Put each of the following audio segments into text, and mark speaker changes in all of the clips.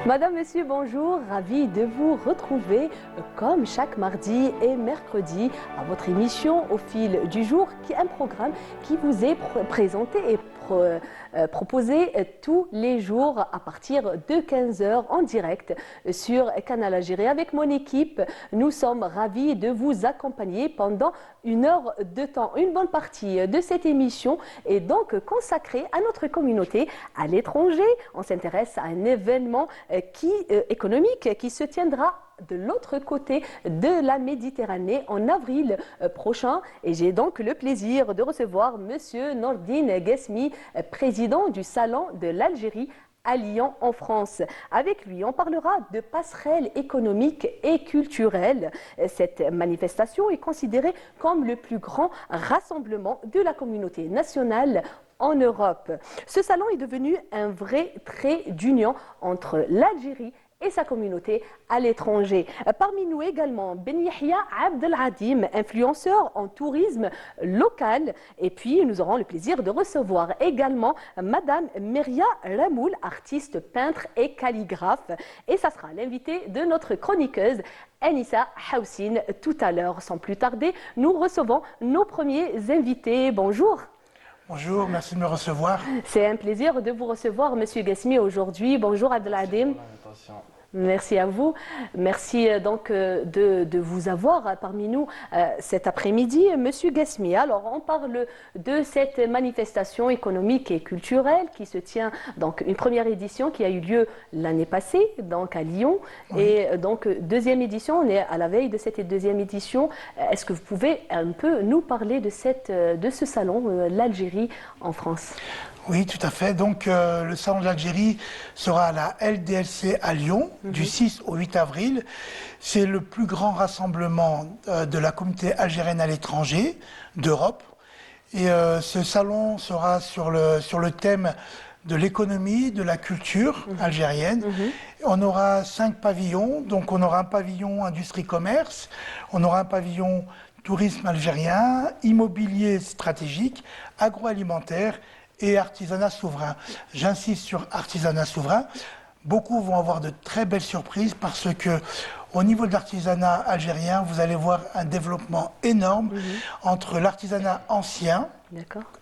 Speaker 1: Madame, Monsieur, bonjour, ravi de vous retrouver comme chaque mardi et mercredi à votre émission Au fil du jour, qui est un programme qui vous est présenté et proposé tous les jours à partir de 15 heures en direct sur Canal Algérie. Avec mon équipe, nous sommes ravis de vous accompagner pendant une heure de temps. Une bonne partie de cette émission est donc consacrée à notre communauté à l'étranger. On s'intéresse à un événement économique qui se tiendra de l'autre côté de la Méditerranée en avril prochain. Et j'ai donc le plaisir de recevoir Monsieur Nordine Guesmi, président du Salon de l'Algérie à Lyon en France. Avec lui, on parlera de passerelles économiques et culturelles. Cette manifestation est considérée comme le plus grand rassemblement de la communauté nationale en Europe. Ce salon est devenu un vrai trait d'union entre l'Algérie et sa communauté à l'étranger. Parmi nous également, Ben Yahya Abdeladim, influenceur en tourisme local. Et puis, nous aurons le plaisir de recevoir également Madame Meria Ramoul, artiste, peintre et calligraphe. Et ça sera l'invité de notre chroniqueuse Anissa Houssine tout à l'heure. Sans plus tarder, nous recevons nos premiers invités. Bonjour.
Speaker 2: Bonjour, merci de me recevoir.
Speaker 1: C'est un plaisir de vous recevoir, Monsieur Guesmi, aujourd'hui. Bonjour Abdeladim. Merci à vous. Merci donc de vous avoir parmi nous cet après-midi. Monsieur Guesmi, alors on parle de cette manifestation économique et culturelle qui se tient, donc une première édition qui a eu lieu l'année passée, donc à Lyon. Oui. Et donc deuxième édition, on est à la veille de cette deuxième édition. Est-ce que vous pouvez un peu nous parler de ce salon, l'Algérie en France ?
Speaker 2: Oui, tout à fait. Donc, le Salon de l'Algérie sera à la LDLC à Lyon, du 6 au 8 avril. C'est le plus grand rassemblement de la communauté algérienne à l'étranger d'Europe. Et ce salon sera sur le thème de l'économie, de la culture algérienne. On aura 5 pavillons. Donc, on aura un pavillon industrie-commerce, on aura un pavillon tourisme algérien, immobilier stratégique, agroalimentaire et artisanat souverain. J'insiste sur artisanat souverain. Beaucoup vont avoir de très belles surprises parce que au niveau de l'artisanat algérien, vous allez voir un développement énorme entre l'artisanat ancien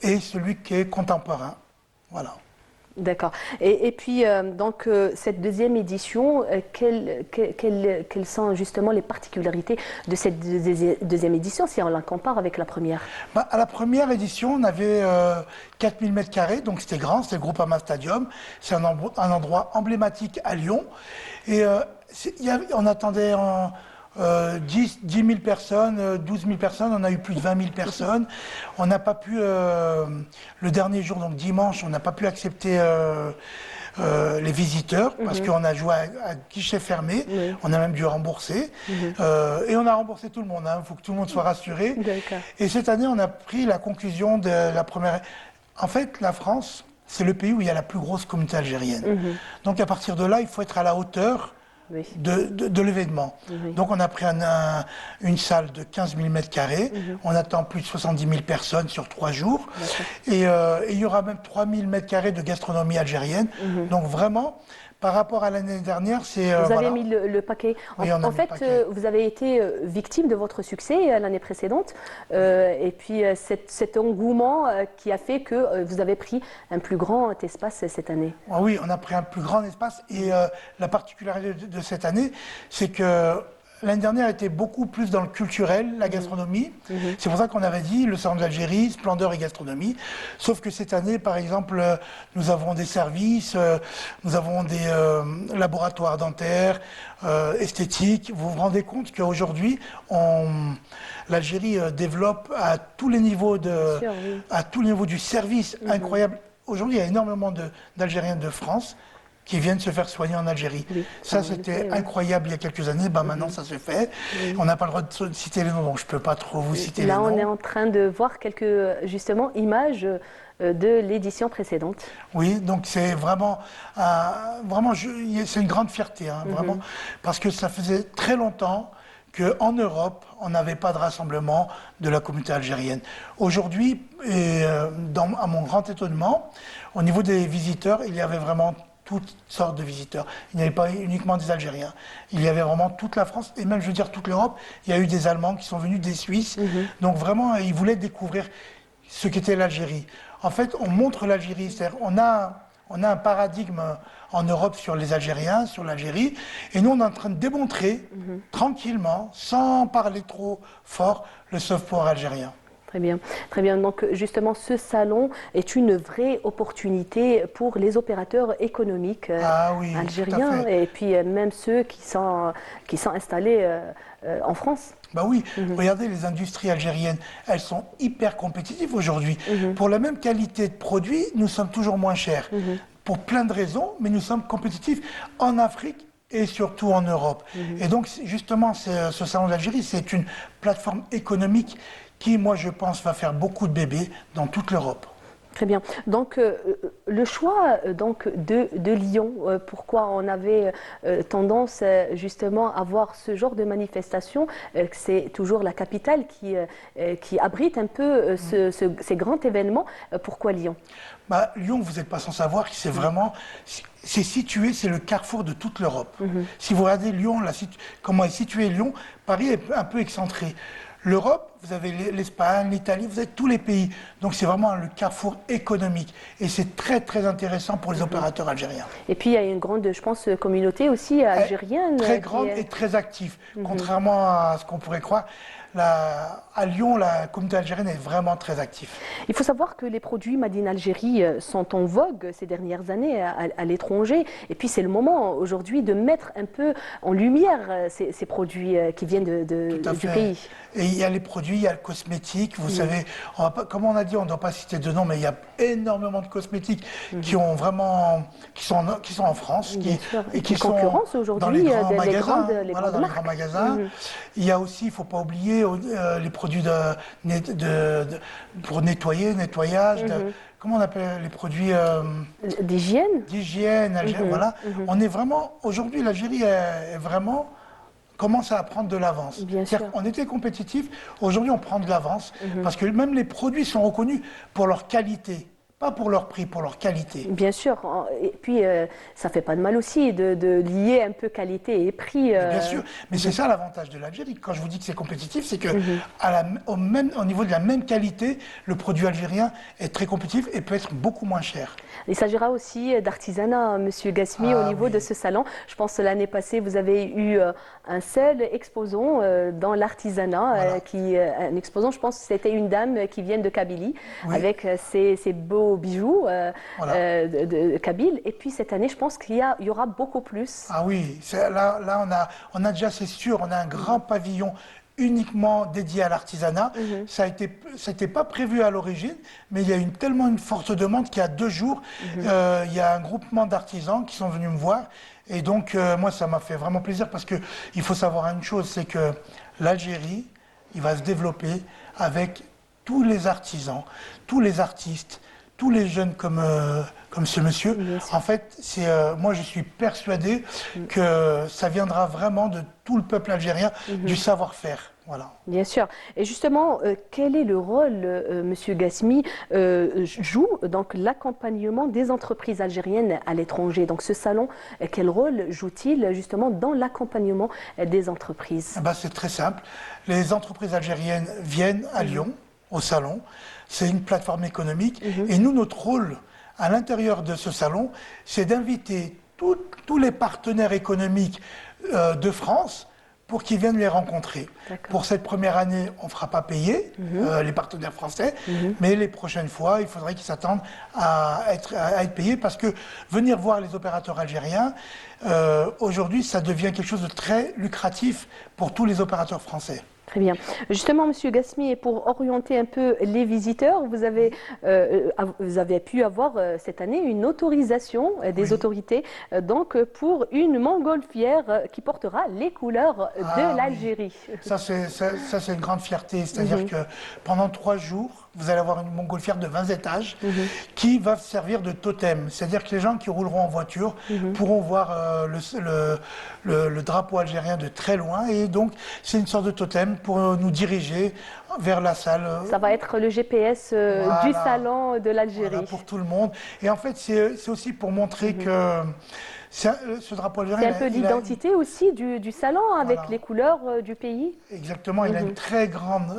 Speaker 2: et celui qui est contemporain. Voilà.
Speaker 1: D'accord. Et puis, donc, cette deuxième édition, quelles sont justement les particularités de cette deuxième édition si on la compare avec la première?
Speaker 2: À la première édition, on avait 4000 m², donc c'était grand, c'était le Groupama Stadium. C'est un endroit emblématique à Lyon. Et on attendait 10 000 personnes, 12 000 personnes, on a eu plus de 20 000 personnes. On n'a pas pu, le dernier jour, donc dimanche, on n'a pas pu accepter les visiteurs parce qu'on a joué à guichet fermé. On a même dû rembourser. Et on a remboursé tout le monde, il faut que tout le monde soit rassuré. Et cette année, on a pris la conclusion de la première. En fait, la France, c'est le pays où il y a la plus grosse communauté algérienne. Donc à partir de là, il faut être à la hauteur de l'événement. Donc on a pris une salle de 15 000 m², on attend plus de 70 000 personnes sur 3 jours, et il y aura même 3 000 m² de gastronomie algérienne. Donc vraiment, par rapport à l'année dernière, c'est...
Speaker 1: Vous avez mis le paquet.
Speaker 2: Oui,
Speaker 1: en fait, vous avez été victime de votre succès l'année précédente. Et puis, cet engouement qui a fait que vous avez pris un plus grand espace cette année.
Speaker 2: Oui, on a pris un plus grand espace. Et la particularité de cette année, c'est que l'année dernière était beaucoup plus dans le culturel, la gastronomie. C'est pour ça qu'on avait dit le Salon d'Algérie, splendeur et gastronomie. Sauf que cette année, par exemple, nous avons des services, nous avons des laboratoires dentaires, esthétiques. Vous vous rendez compte qu'aujourd'hui, l'Algérie développe à tous les niveaux à tous les niveaux du service incroyable. Aujourd'hui, il y a énormément d'Algériens de France qui viennent se faire soigner en Algérie. Ça, c'était incroyable il y a quelques années. Maintenant, ça se fait. On n'a pas le droit de citer les noms, donc je ne peux pas trop vous citer les noms.
Speaker 1: Là, on est en train de voir quelques, justement, images de l'édition précédente.
Speaker 2: Oui, donc c'est vraiment c'est une grande fierté, vraiment, parce que ça faisait très longtemps qu'en Europe, on n'avait pas de rassemblement de la communauté algérienne. Aujourd'hui, à mon grand étonnement, au niveau des visiteurs, il y avait vraiment toutes sortes de visiteurs. Il n'y avait pas uniquement des Algériens. Il y avait vraiment toute la France et même, je veux dire, toute l'Europe. Il y a eu des Allemands qui sont venus, des Suisses. Donc vraiment, ils voulaient découvrir ce qu'était l'Algérie. En fait, on montre l'Algérie. C'est-à-dire, on a un paradigme en Europe sur les Algériens, sur l'Algérie. Et nous, on est en train de démontrer, tranquillement, sans parler trop fort, le soft power algérien.
Speaker 1: Très bien, très bien. Donc justement, ce salon est une vraie opportunité pour les opérateurs économiques algériens et puis même ceux qui sont installés en France.
Speaker 2: Bah oui, regardez les industries algériennes, elles sont hyper compétitives aujourd'hui. Pour la même qualité de produit, nous sommes toujours moins chers. Pour plein de raisons, mais nous sommes compétitifs en Afrique et surtout en Europe. Et donc justement, ce salon d'Algérie, c'est une plateforme économique qui, moi, je pense, va faire beaucoup de bébés dans toute l'Europe.
Speaker 1: Très bien. Donc, le choix donc, de Lyon, pourquoi on avait tendance justement à voir ce genre de manifestation, c'est toujours la capitale qui abrite un peu ces grands événements. Pourquoi Lyon?
Speaker 2: Lyon, vous n'êtes pas sans savoir que c'est vraiment, c'est situé, c'est le carrefour de toute l'Europe. Si vous regardez Lyon, comment est situé Lyon, Paris est un peu excentré. L'Europe, vous avez l'Espagne, l'Italie, vous avez tous les pays. Donc c'est vraiment le carrefour économique. Et c'est très très intéressant pour les opérateurs algériens.
Speaker 1: Et puis il y a une grande, je pense, communauté aussi algérienne.
Speaker 2: Très grande et très active. Contrairement à ce qu'on pourrait croire, à Lyon, la communauté algérienne est vraiment très active.
Speaker 1: Il faut savoir que les produits Made in Algérie sont en vogue ces dernières années à l'étranger. Et puis c'est le moment aujourd'hui de mettre un peu en lumière ces produits qui viennent du pays.
Speaker 2: Et il y a les produits, il y a le cosmétique. Vous savez, comme on a dit, on ne doit pas citer de nom, mais il y a énormément de cosmétiques qui sont en France
Speaker 1: et qui sont dans les grands magasins.
Speaker 2: Dans les grands magasins. Il y a aussi, il ne faut pas oublier, les produits pour nettoyage. Comment on appelle les produits
Speaker 1: d'hygiène.
Speaker 2: D'hygiène, voilà. On est vraiment, aujourd'hui, l'Algérie est vraiment commence à prendre de l'avance. On était compétitif, aujourd'hui on prend de l'avance, parce que même les produits sont reconnus pour leur qualité. Pas pour leur prix, pour leur qualité.
Speaker 1: Bien sûr. Et puis, ça ne fait pas de mal aussi de lier un peu qualité et prix.
Speaker 2: Bien sûr. Mais c'est ça l'avantage de l'Algérie. Quand je vous dis que c'est compétitif, c'est que au niveau de la même qualité, le produit algérien est très compétitif et peut être beaucoup moins cher.
Speaker 1: Il s'agira aussi d'artisanat, Monsieur Gasmi, au niveau de ce salon. Je pense que l'année passée, vous avez eu un seul exposant dans l'artisanat. Un exposant, je pense que c'était une dame qui vient de Kabylie, avec ses beaux bijoux de Kabyle. Et puis cette année, je pense qu'il y aura beaucoup plus.
Speaker 2: Ah oui, là on a déjà, c'est sûr, on a un grand pavillon uniquement dédié à l'artisanat. Ça n'était pas prévu à l'origine, mais il y a tellement une forte demande qu'il y a 2 jours, il y a un groupement d'artisans qui sont venus me voir. Et donc, moi, ça m'a fait vraiment plaisir parce qu'il faut savoir une chose, c'est que l'Algérie, il va se développer avec tous les artisans, tous les artistes, tous les jeunes comme ce monsieur. En fait, moi je suis persuadé que ça viendra vraiment de tout le peuple algérien, du savoir-faire. Voilà.
Speaker 1: Bien sûr. Et justement, quel est le rôle, Monsieur Gasmi, joue donc l'accompagnement des entreprises algériennes à l'étranger? Donc ce salon, quel rôle joue-t-il justement dans l'accompagnement des entreprises?
Speaker 2: C'est très simple. Les entreprises algériennes viennent à Lyon, au salon. C'est une plateforme économique. Et nous, notre rôle à l'intérieur de ce salon, c'est d'inviter tous les partenaires économiques de France pour qu'ils viennent les rencontrer. Pour cette première année, on ne fera pas payer les partenaires français, mais les prochaines fois, il faudrait qu'ils s'attendent à être payés parce que venir voir les opérateurs algériens, aujourd'hui, ça devient quelque chose de très lucratif pour tous les opérateurs français.
Speaker 1: Très bien. Justement, Monsieur Gasmi, pour orienter un peu les visiteurs, vous avez pu avoir cette année une autorisation des autorités donc pour une montgolfière qui portera les couleurs de l'Algérie.
Speaker 2: Ça, c'est une grande fierté. C'est-à-dire que pendant 3 jours, vous allez avoir une montgolfière de 20 étages qui va servir de totem. C'est-à-dire que les gens qui rouleront en voiture pourront voir le drapeau algérien de très loin. Et donc, c'est une sorte de totem. antenne pour nous diriger vers la salle.
Speaker 1: Ça va être le GPS du salon de l'Algérie.
Speaker 2: Voilà, pour tout le monde. Et en fait, c'est aussi pour montrer que ce drapeau algérien...
Speaker 1: C'est un peu l'identité aussi du salon avec les couleurs du pays.
Speaker 2: Exactement, il a une très grande...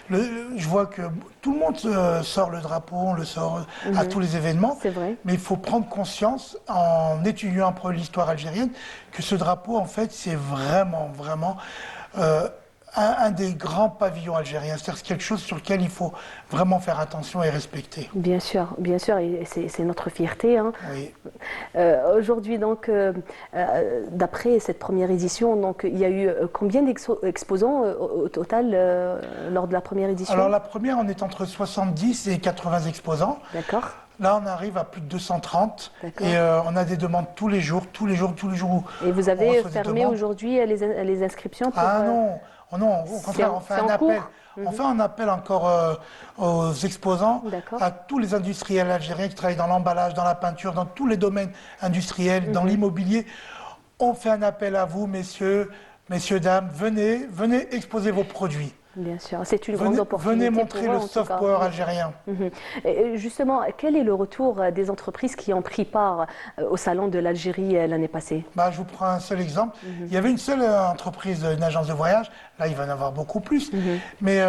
Speaker 2: je vois que tout le monde sort le drapeau, on le sort à tous les événements.
Speaker 1: C'est vrai.
Speaker 2: Mais il faut prendre conscience, en étudiant un peu l'histoire algérienne, que ce drapeau, en fait, c'est vraiment, vraiment... un des grands pavillons algériens, c'est-à-dire quelque chose sur lequel il faut vraiment faire attention et respecter.
Speaker 1: Bien sûr, et c'est notre fierté. Hein.
Speaker 2: Oui.
Speaker 1: Aujourd'hui, donc, d'après cette première édition, donc, il y a eu combien d'exposants au total lors de la première édition?
Speaker 2: Alors la première, on est entre 70 et 80 exposants.
Speaker 1: D'accord.
Speaker 2: Là, on arrive à plus de 230 et on a des demandes tous les jours.
Speaker 1: Et vous avez fermé aujourd'hui les inscriptions pour,
Speaker 2: non. Oh non, au contraire, on fait un appel. On fait un appel encore aux exposants, à tous les industriels algériens qui travaillent dans l'emballage, dans la peinture, dans tous les domaines industriels, dans l'immobilier. On fait un appel à vous, messieurs, dames, venez exposer vos produits.
Speaker 1: Bien sûr, c'est une grande opportunité.
Speaker 2: Venez montrer le soft power algérien.
Speaker 1: Et justement, quel est le retour des entreprises qui ont pris part au salon de l'Algérie l'année passée?
Speaker 2: Je vous prends un seul exemple. Il y avait une seule entreprise, une agence de voyage. Là, il va y en avoir beaucoup plus. Mais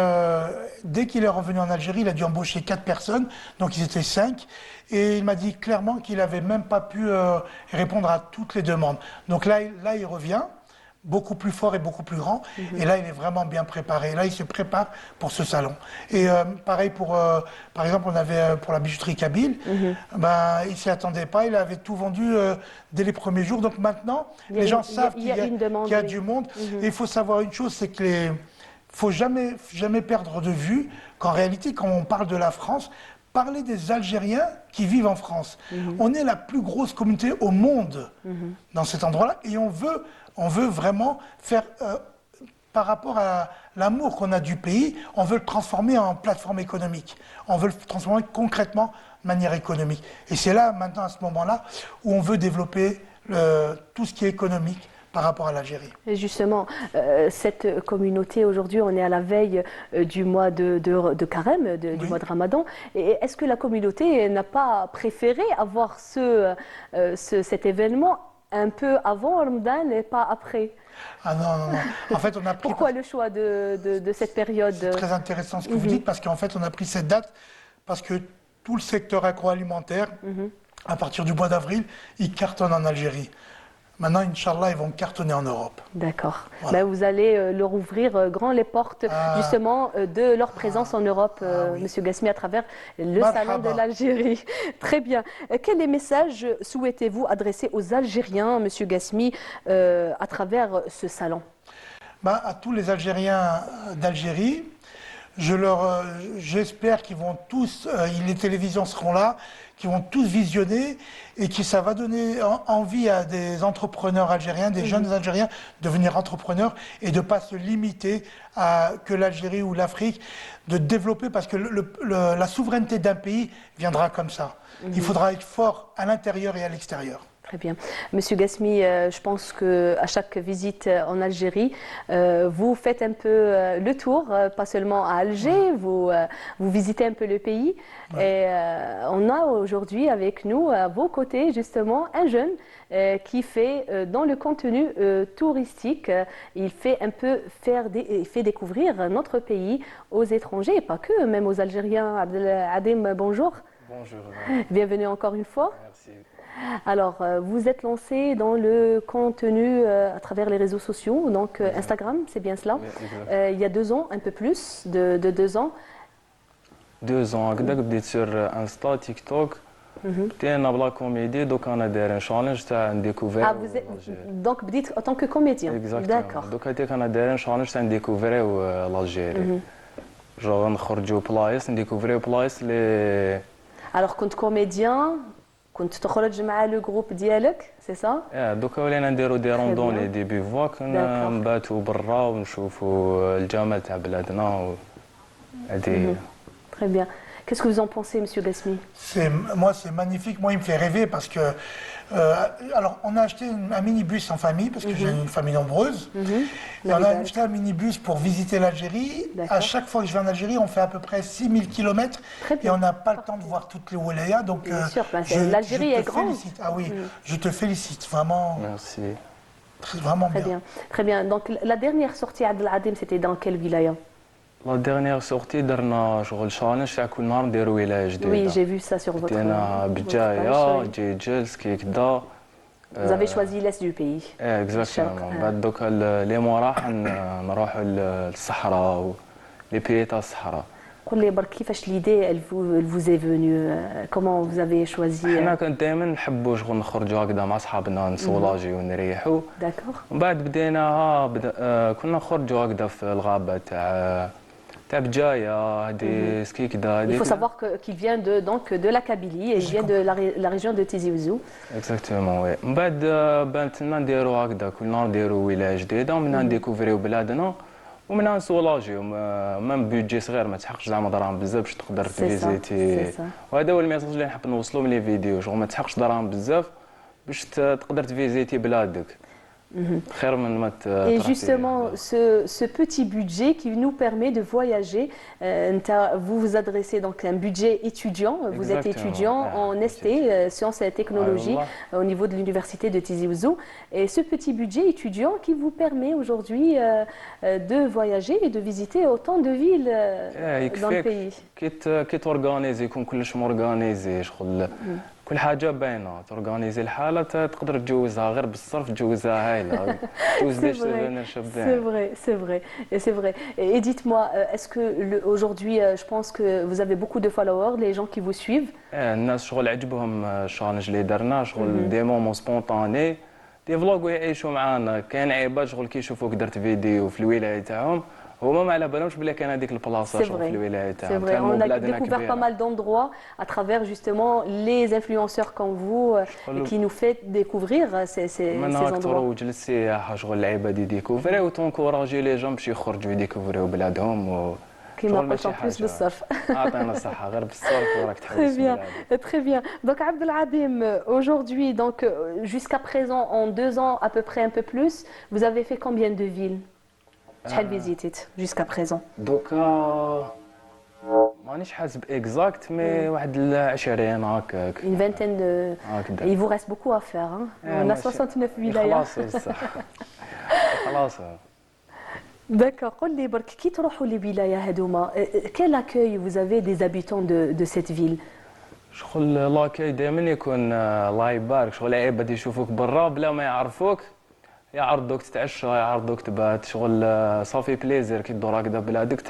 Speaker 2: dès qu'il est revenu en Algérie, il a dû embaucher 4 personnes. Donc, ils étaient 5. Et il m'a dit clairement qu'il n'avait même pas pu répondre à toutes les demandes. Donc là, il revient. Beaucoup plus fort et beaucoup plus grand. Et là, il est vraiment bien préparé. Là, il se prépare pour ce salon. Et pareil par exemple, on avait pour la bijouterie Kabyle, il ne s'y attendait pas. Il avait tout vendu dès les premiers jours. Donc maintenant, les gens savent qu'il y a du monde. Et il faut savoir une chose, c'est qu'il ne faut jamais perdre de vue qu'en réalité, quand on parle de la France, parler des Algériens qui vivent en France. On est la plus grosse communauté au monde dans cet endroit-là. Et on veut vraiment faire, par rapport à l'amour qu'on a du pays, on veut le transformer en plateforme économique. On veut le transformer concrètement de manière économique. Et c'est là, maintenant, à ce moment-là, où on veut développer tout ce qui est économique par rapport à l'Algérie.
Speaker 1: Et justement, cette communauté, aujourd'hui, on est à la veille du mois de Carême, du mois de Ramadan. Et est-ce que la communauté n'a pas préféré avoir cet événement un peu avant Ramadan et pas après?
Speaker 2: Ah non. En fait, on a pris...
Speaker 1: Pourquoi le choix de cette période?
Speaker 2: C'est très intéressant ce que vous dites, parce qu'en fait, on a pris cette date parce que tout le secteur agroalimentaire, à partir du mois d'avril, il cartonne en Algérie. Maintenant, Inch'Allah, ils vont cartonner en Europe.
Speaker 1: D'accord. Voilà. Vous allez leur ouvrir grand les portes, justement, de leur présence en Europe, Monsieur Gasmi, à travers le salon de l'Algérie. Très bien. Quel message souhaitez-vous adresser aux Algériens, Monsieur Gasmi, à travers ce salon?
Speaker 2: À tous les Algériens d'Algérie, j'espère qu'ils vont tous, les télévisions seront là, qu'ils vont tous visionner et que ça va donner envie à des entrepreneurs algériens, des jeunes Algériens, de devenir entrepreneurs et de ne pas se limiter à que l'Algérie ou l'Afrique, de développer, parce que la souveraineté d'un pays viendra comme ça. Il faudra être fort à l'intérieur et à l'extérieur.
Speaker 1: Très bien. Monsieur Gasmi, je pense qu'à chaque visite en Algérie, vous faites un peu le tour, pas seulement à Alger, vous visitez un peu le pays. Et on a aujourd'hui avec nous, à vos côtés, justement, un jeune qui fait dans le contenu touristique, il fait il fait découvrir notre pays aux étrangers, et pas que, même aux Algériens. Adem, bonjour.
Speaker 3: Bonjour.
Speaker 1: Bienvenue encore une fois.
Speaker 3: Merci.
Speaker 1: Alors, vous êtes lancé dans le contenu à travers les réseaux sociaux, donc Instagram, c'est bien cela.
Speaker 3: Oui,
Speaker 1: il y a 2 ans, un peu plus de 2 ans.
Speaker 3: 2 ans, je suis sur Insta, TikTok. J'étais dans la comédie, donc on a des challenges à découvrir.
Speaker 1: Donc, vous dites en tant que comédien.
Speaker 3: Exactement.
Speaker 1: D'accord.
Speaker 3: Donc, on a des challenges à découvrir l'Algérie. Genre, on découvrir les places.
Speaker 1: Alors, quand comédien, كنت تخرج مع لو جروب ديالك سي سا؟
Speaker 3: دوكا ولينا نديرو دي روندون لي ديبي فوا كنا نباتو برا ونشوفوا الجمال تاع بلادنا هادي.
Speaker 1: Très bien. Qu'est-ce que vous en pensez, Monsieur Gasmi?
Speaker 2: Moi, c'est magnifique. Moi, il me fait rêver parce que Alors, on a acheté un minibus en famille, parce que j'ai une famille nombreuse. Et on a acheté un minibus pour visiter l'Algérie. À chaque fois que je vais en Algérie, on fait à peu près 6000 km. Et on n'a pas le temps de voir toutes les wilayas. Donc,
Speaker 1: l'Algérie est grande.
Speaker 2: Félicite. Ah oui, je te félicite, vraiment.
Speaker 3: Merci.
Speaker 2: Vraiment
Speaker 1: très bien. Très bien. Donc, la dernière sortie à Abdeladim, c'était dans quelle wilaya?
Speaker 3: La dernière sortie, درنا شغل challenge تاع كل نهار نديرو ولاية جديدة.
Speaker 1: Oui, j'ai vu ça sur votre
Speaker 3: بدينا بجاية، جيجل، سكيكدا.
Speaker 1: Vous avez choisi l'est du pays.
Speaker 3: Exactement. بعد دوكا لي موراح نروحوا للصحراء لي بيي تاع الصحراء.
Speaker 1: قول لي برك كيفاش l'idée elle vous est venue, comment vous avez choisi.
Speaker 3: حنا كنا دائما نحبوا شغل نخرجوا هكذا مع صحابنا نسولاجيو ونريحوا.
Speaker 1: داكور.
Speaker 3: ومن بعد بديناها كنا نخرجوا هكذا في الغابة تاع بجاية هذه سكيكدا.
Speaker 1: Il faut savoir qu'il vient de la Kabylie et il vient de la région de Tizi Ouzou.
Speaker 3: Exactement, oui. من بعد بانت لنا نديروا هكذا كل نهار نديروا ولاية جديدة ومنها نديكوفريو بلادنا ومنها نسولاجيو مام بيدجي صغير ما تحقش زعما دراهم بزاف باش تقدر تفيزيتي. وهذا هو الميساج اللي نحب نوصلو من لي فيديو شغل ما تحقش دراهم بزاف باش تقدر تفيزيتي بلادك.
Speaker 1: Et justement, ce petit budget qui nous permet de voyager, vous vous adressez donc à un budget étudiant, vous êtes étudiant en ST, sciences et technologies, au niveau de l'université de Tizi Ouzou. Et ce petit budget étudiant qui vous permet aujourd'hui de voyager et de visiter autant de villes dans le pays.
Speaker 3: كي تورغانيزي يكون كلش مورغانيزي شغل كل حاجه باينه تورغانيزي الحاله تقدر تجوزها غير بالصرف تجوزها هايله تجوز دي سوفينير شابين.
Speaker 1: C'est vrai. Et dites-moi, est-ce que aujourd'hui, je pense que vous avez beaucoup de followers, les gens qui vous suivent.
Speaker 3: الناس شغل عجبهم الشالنج اللي درنا شغل دي مومون سبونطاني دي فلوغ يعيشوا معانا. كاين عيبات شغل كي يشوفوك درت فيديو في الولايه تاعهم هما ما على بالهمش بلي كان هذيك البلاصه شغل في الولايه تاعهم.
Speaker 1: C'est vrai, on a découvert pas mal d'endroits à travers justement les influenceurs comme vous qui nous fait découvrir ces endroits.
Speaker 3: تروج للسياحه شغل العيبه دي ديكوفري وتنكوراجي لي جون باش يخرجوا يديكوفريو بلادهم
Speaker 1: كيما قلت بلوس بالصرف.
Speaker 3: عطينا الصحه غير بالصرف وراك تحوس.
Speaker 1: Très bien. Donc Abdeladim, aujourd'hui, donc jusqu'à présent, en 2 ans à peu près, un peu plus, vous avez fait combien de villes? شحال فيزيتيت jusqu'à présent؟
Speaker 3: دوكا مانيش حاسب اكزاكت مي واحد 20 هكاك.
Speaker 1: Une vingtaine de. Il vous reste beaucoup à faire. Hein? On a 69 wilayas.
Speaker 3: خلاص.
Speaker 1: D'accord. قول لي برك كي تروحوا للولاية هذوما quel accueil vous avez des habitants de cette ville؟
Speaker 3: شغل لاكاي دائما يكون الله يبارك شغل عيبه يشوفوك برا بلا ما يعرفوك يعرضوك تتعشى يعرضوك تبات شغل صافي بليزير كي تدور هكذا بلادك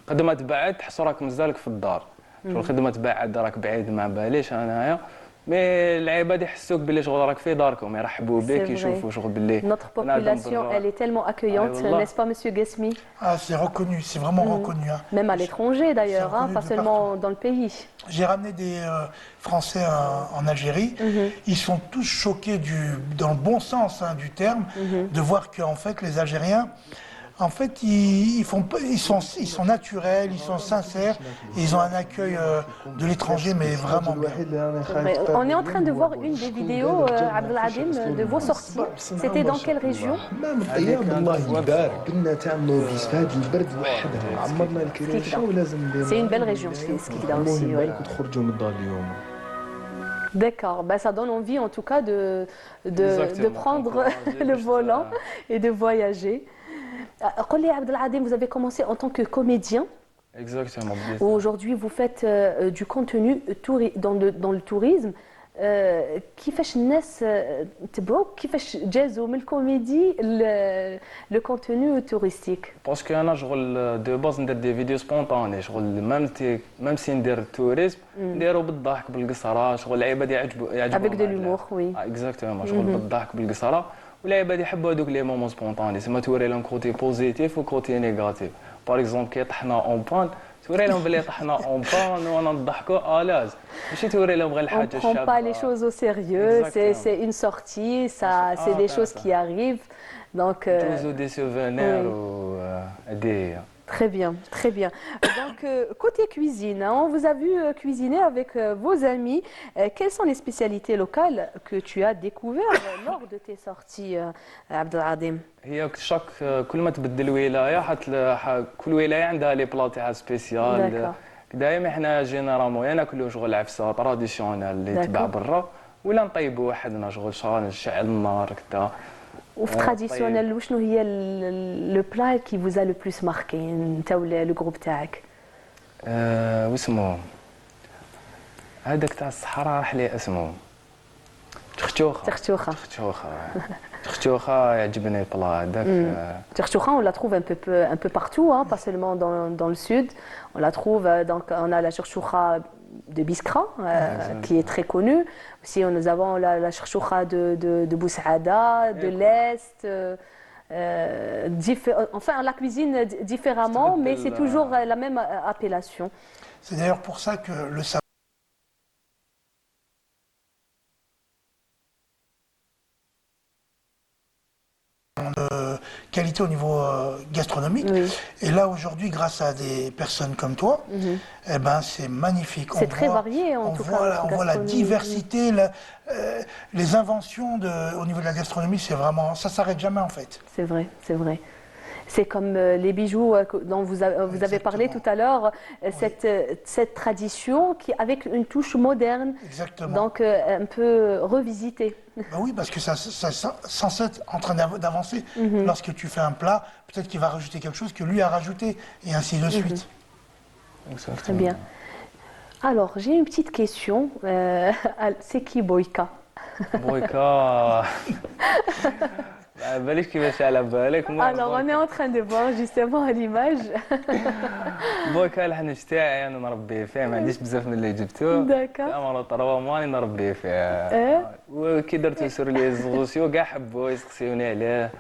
Speaker 3: قد ما تبعد تحس راك مازالك في الدار شغل خدمه تبعد راك بعيد ما باليش انايا مي العباد يحسوك باللي شغل راك في داركم يرحبوا بك يشوفوا شغل باللي
Speaker 1: notre population elle est tellement accueillante n'est-ce pas monsieur Guesmi?
Speaker 2: Ah c'est reconnu, c'est vraiment reconnu. Hein.
Speaker 1: Même à l'étranger d'ailleurs, hein, pas seulement dans le pays.
Speaker 2: J'ai ramené des Français en Algérie. Ils sont tous choqués dans le bon sens hein, du terme de voir que en fait les Algériens en fait, ils sont naturels, ils sont sincères, et ils ont un accueil de l'étranger, mais vraiment bien.
Speaker 1: On est en train de voir une des vidéos, Abdeladim, de vos sorties. C'était dans quelle région? C'est une belle région, Skikda aussi. Ouais. D'accord, ben, ça donne envie en tout cas de prendre le volant et de voyager. قل لي Abdeladim, vous avez commencé en tant que comédien.
Speaker 3: Exactement.
Speaker 1: Aujourd'hui, vous faites du contenu dans le tourisme. كيفاش الناس تبعوك كيفاش جازوا من الكوميدي لو كونتوني توريستيك؟
Speaker 3: باسكو انا شغل دو باز ندير دي فيديو سبونطاني شغل ميم سي ندير التوريزم نديرو بالضحك بالقصره شغل العباد يعجبوا
Speaker 1: افيك دو لومور وي
Speaker 3: اكزاكتومون شغل بالضحك بالقصره والعباد يحبوا هذوك لي مومون سبونطاني سما توري لهم كوتي بوزيتيف وكوتي نيجاتيف باغ اكزومبل كي طحنا اون بان توري لهم بلي طحنا اون بان وانا نضحكوا الاز ماشي توري لهم غير الحاجه الشابه.
Speaker 1: On prend pas les choses au sérieux, c'est une sortie, c'est des choses qui arrivent. Donc
Speaker 3: جوزو دي سوفينير وهذه
Speaker 1: Très bien, très bien. Donc, côté cuisine, hein, on vous a vu cuisiner avec vos amis. Quelles sont les spécialités locales que tu as découvertes lors de tes sorties, Abdelhadim?
Speaker 3: هي شاك كل ما تبدل ولايه كل ولايه عندها لي بلا تاعها سبيسيال.
Speaker 1: D'accord,
Speaker 3: دايما حنا جينيرالمون يا ناكلو شغل عفسه تراديسيونيل اللي تباع
Speaker 1: d'accord.
Speaker 3: برا ولا نطيبوا وحدنا شغل شغل نشعل النار كدا.
Speaker 1: وفي
Speaker 3: طيب.
Speaker 1: traditionnel, وشنو هي le plat qui vous a le plus marqué انت ولا le groupe تاعك؟
Speaker 3: واسمو هذاك تاع الصحراء راح لي اسمه تختوخه.
Speaker 1: تختوخة.
Speaker 3: تختوخه تختوخه يعجبني البلا هذاك.
Speaker 1: Cherchoucha, on la trouve un peu partout, hein, pas seulement dans le sud. On la trouve, donc, on a la cherchoucha de Biskra, qui est très connue. Aussi, nous avons la cherchoucha de Boussaada, de l'Est. Enfin, on la cuisine différemment, mais c'est toujours la même appellation.
Speaker 2: C'est d'ailleurs pour ça que le qualité au niveau gastronomique.
Speaker 1: Oui.
Speaker 2: Et là, aujourd'hui, grâce à des personnes comme toi, eh ben, c'est magnifique.
Speaker 1: C'est très varié, en tout cas.
Speaker 2: On voit la diversité, les inventions au niveau de la gastronomie, c'est vraiment, ça s'arrête jamais en fait.
Speaker 1: C'est vrai, c'est vrai. C'est comme les bijoux dont vous avez parlé tout à l'heure, cette tradition qui avec une touche moderne,
Speaker 2: Exactement.
Speaker 1: donc un peu revisitée.
Speaker 2: Ben oui, parce que ça censé être en train d'avancer. Lorsque tu fais un plat, peut-être qu'il va rajouter quelque chose que lui a rajouté, et ainsi de suite.
Speaker 1: Très bien. Alors, j'ai une petite question. C'est qui Boïka?
Speaker 3: بويكا بالك كيفاش على بالك.
Speaker 1: Alors, on est en train de voir justement à l'image.
Speaker 3: بويكا الحنش تاعي انا نربي فيه ما عنديش بزاف من اللي جبتو.
Speaker 1: D'accord.
Speaker 3: مرة طروا ماني نربي فيه. وكي درتو سور لي زوسيو كاع حبوا يسقسيوني عليه.